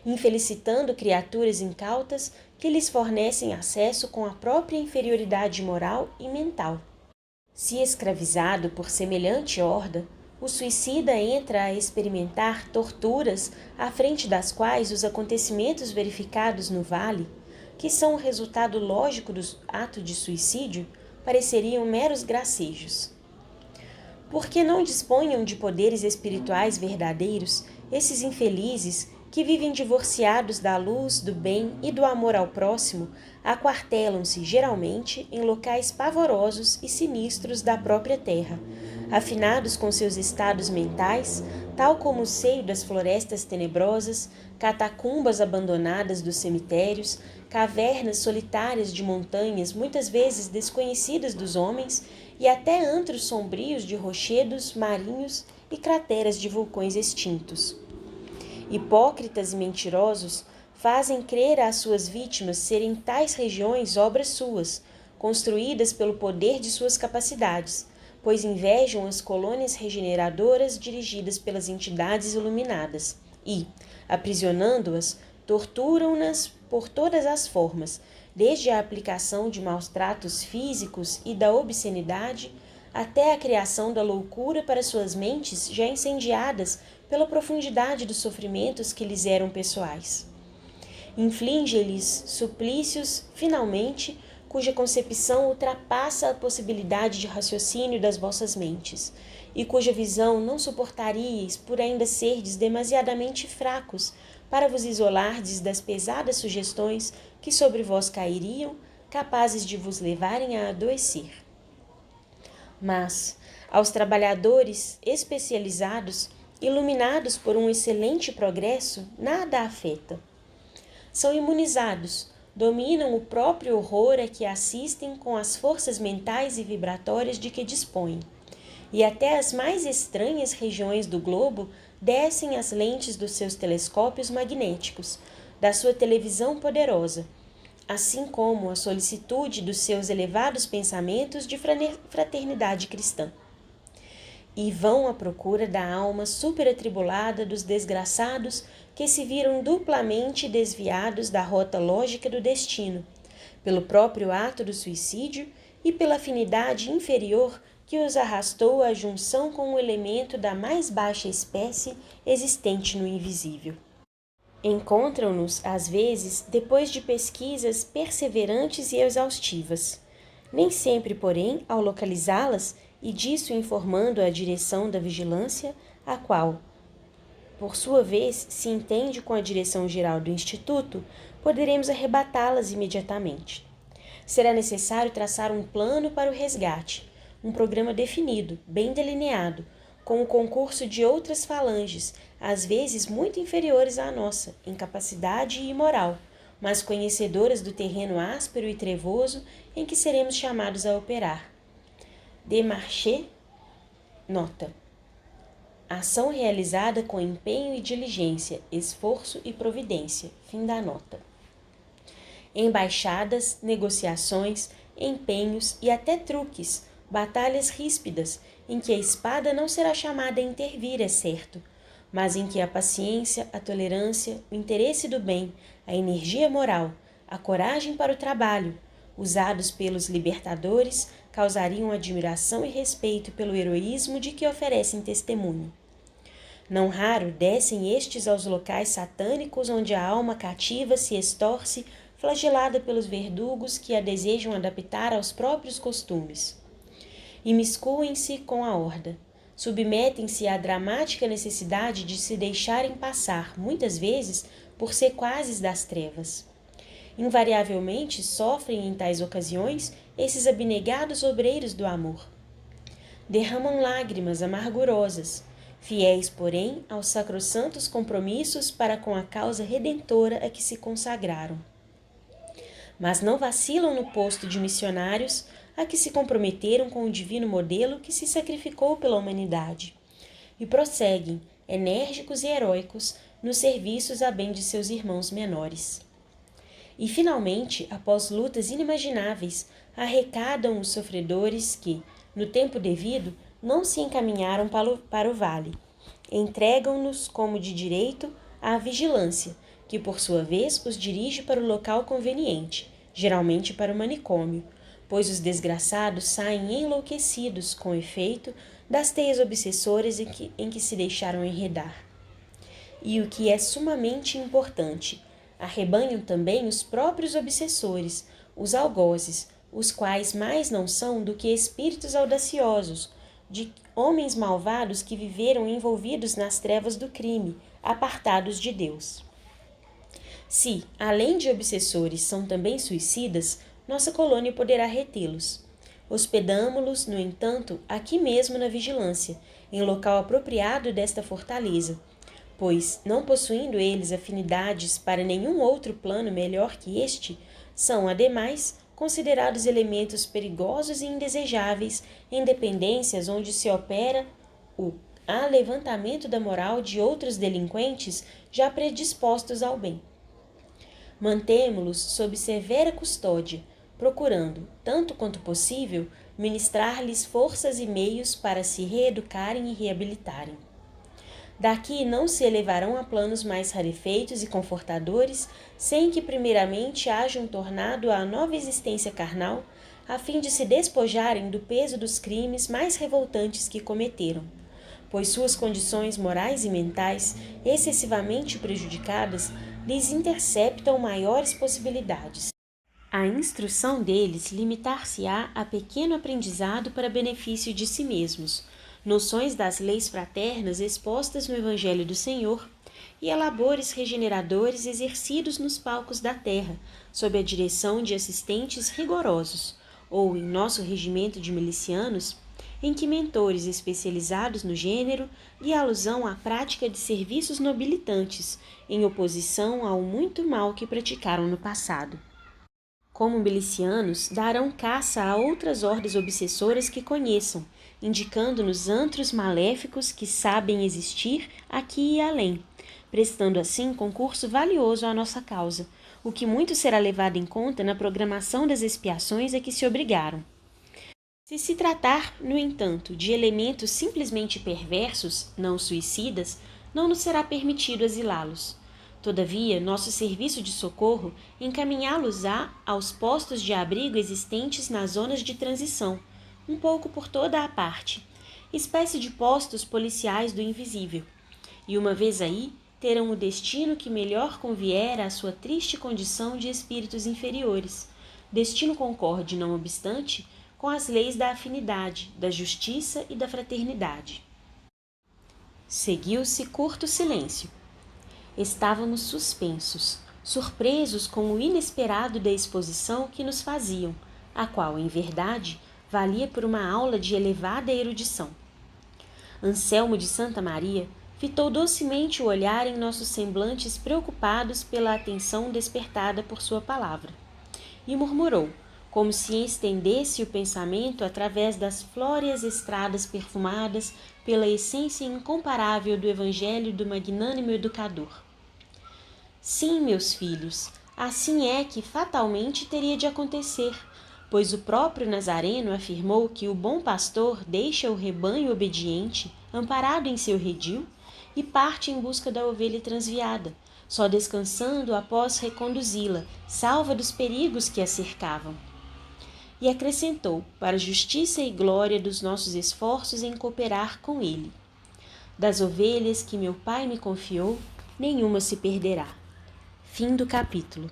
infelicitando criaturas incautas que lhes fornecem acesso com a própria inferioridade moral e mental. Se escravizado por semelhante horda, o suicida entra a experimentar torturas à frente das quais os acontecimentos verificados no vale, que são o resultado lógico do ato de suicídio, pareceriam meros gracejos. Porque não disponham de poderes espirituais verdadeiros, esses infelizes, que vivem divorciados da luz, do bem e do amor ao próximo, aquartelam-se, geralmente, em locais pavorosos e sinistros da própria terra, afinados com seus estados mentais, tal como o seio das florestas tenebrosas, catacumbas abandonadas dos cemitérios, cavernas solitárias de montanhas muitas vezes desconhecidas dos homens e até antros sombrios de rochedos marinhos e crateras de vulcões extintos. Hipócritas e mentirosos fazem crer às suas vítimas serem tais regiões obras suas, construídas pelo poder de suas capacidades, pois invejam as colônias regeneradoras dirigidas pelas entidades iluminadas e, aprisionando-as, torturam-nas por todas as formas, desde a aplicação de maus tratos físicos e da obscenidade, até a criação da loucura para suas mentes já incendiadas pela profundidade dos sofrimentos que lhes eram pessoais. Inflige-lhes suplícios, finalmente, cuja concepção ultrapassa a possibilidade de raciocínio das vossas mentes, e cuja visão não suportaríeis por ainda serdes demasiadamente fracos para vos isolardes das pesadas sugestões que sobre vós cairiam, capazes de vos levarem a adoecer. Mas, aos trabalhadores especializados, iluminados por um excelente progresso, nada afeta. São imunizados, dominam o próprio horror a que assistem com as forças mentais e vibratórias de que dispõem, e até as mais estranhas regiões do globo descem as lentes dos seus telescópios magnéticos, da sua televisão poderosa, assim como a solicitude dos seus elevados pensamentos de fraternidade cristã. E vão à procura da alma superatribulada dos desgraçados que se viram duplamente desviados da rota lógica do destino, pelo próprio ato do suicídio e pela afinidade inferior que os arrastou à junção com o elemento da mais baixa espécie existente no invisível. Encontram-nos, às vezes, depois de pesquisas perseverantes e exaustivas. Nem sempre, porém, ao localizá-las, e disso informando a direção da vigilância, a qual, por sua vez, se entende com a direção geral do Instituto, poderemos arrebatá-las imediatamente. Será necessário traçar um plano para o resgate, um programa definido, bem delineado, com o concurso de outras falanges, às vezes muito inferiores à nossa, em capacidade e moral, mas conhecedoras do terreno áspero e trevoso em que seremos chamados a operar. Desmarchais, nota. Ação realizada com empenho e diligência, esforço e providência. Fim da nota. Embaixadas, negociações, empenhos e até truques, batalhas ríspidas, em que a espada não será chamada a intervir, é certo, mas em que a paciência, a tolerância, o interesse do bem, a energia moral, a coragem para o trabalho, usados pelos libertadores, causariam admiração e respeito pelo heroísmo de que oferecem testemunho. Não raro descem estes aos locais satânicos onde a alma cativa se estorce, flagelada pelos verdugos que a desejam adaptar aos próprios costumes. Imiscuem-se com a horda. submetem-se à dramática necessidade de se deixarem passar, muitas vezes, por sequazes das trevas. Invariavelmente sofrem em tais ocasiões esses abnegados obreiros do amor. Derramam lágrimas amargurosas, fiéis, porém, aos sacrossantos compromissos para com a causa redentora a que se consagraram. Mas não vacilam no posto de missionários a que se comprometeram com o divino modelo que se sacrificou pela humanidade, e prosseguem, enérgicos e heróicos, nos serviços a bem de seus irmãos menores. E, finalmente, após lutas inimagináveis, arrecadam os sofredores que, no tempo devido, não se encaminharam para o vale. Entregam-nos, como de direito, à vigilância, que, por sua vez, os dirige para o local conveniente, geralmente para o manicômio, pois os desgraçados saem enlouquecidos, com efeito, das teias obsessoras em que se deixaram enredar. E o que é sumamente importante, arrebanham também os próprios obsessores, os algozes, os quais mais não são do que espíritos audaciosos, de homens malvados que viveram envolvidos nas trevas do crime, apartados de Deus. Se, além de obsessores, são também suicidas, nossa colônia poderá retê-los. Hospedamo-los, no entanto, aqui mesmo na vigilância, em local apropriado desta fortaleza, pois, não possuindo eles afinidades para nenhum outro plano melhor que este, são, ademais, considerados elementos perigosos e indesejáveis em dependências onde se opera o alevantamento da moral de outros delinquentes já predispostos ao bem. Mantemo-los sob severa custódia, procurando, tanto quanto possível, ministrar-lhes forças e meios para se reeducarem e reabilitarem. Daqui não se elevarão a planos mais rarefeitos e confortadores, sem que primeiramente hajam tornado à nova existência carnal, a fim de se despojarem do peso dos crimes mais revoltantes que cometeram, pois suas condições morais e mentais, excessivamente prejudicadas, lhes interceptam maiores possibilidades. A instrução deles limitar-se-á a pequeno aprendizado para benefício de si mesmos, noções das leis fraternas expostas no Evangelho do Senhor e a labores regeneradores exercidos nos palcos da terra, sob a direção de assistentes rigorosos, ou, em nosso regimento de milicianos, em que mentores especializados no gênero e alusão à prática de serviços nobilitantes, em oposição ao muito mal que praticaram no passado. Como milicianos, darão caça a outras ordens obsessoras que conheçam, indicando-nos antros maléficos que sabem existir aqui e além, prestando assim concurso valioso à nossa causa, o que muito será levado em conta na programação das expiações a que se obrigaram. Se tratar, no entanto, de elementos simplesmente perversos, não suicidas, não nos será permitido asilá-los. Todavia, nosso serviço de socorro encaminhá-los-á aos postos de abrigo existentes nas zonas de transição, um pouco por toda a parte, espécie de postos policiais do invisível. E uma vez aí, terão o destino que melhor convier à sua triste condição de espíritos inferiores. Destino concorde, não obstante, com as leis da afinidade, da justiça e da fraternidade. Seguiu-se curto silêncio. Estávamos suspensos, surpresos com o inesperado da exposição que nos faziam, a qual, em verdade, valia por uma aula de elevada erudição. Anselmo de Santa Maria fitou docemente o olhar em nossos semblantes preocupados pela atenção despertada por sua palavra, e murmurou, como se estendesse o pensamento através das flóreas estradas perfumadas pela essência incomparável do Evangelho do Magnânimo Educador. Sim, meus filhos, assim é que fatalmente teria de acontecer, pois o próprio Nazareno afirmou que o bom pastor deixa o rebanho obediente, amparado em seu redil, e parte em busca da ovelha transviada, só descansando após reconduzi-la, salva dos perigos que a cercavam. E acrescentou, para a justiça e glória dos nossos esforços em cooperar com ele: das ovelhas que meu Pai me confiou, nenhuma se perderá. Fim do capítulo.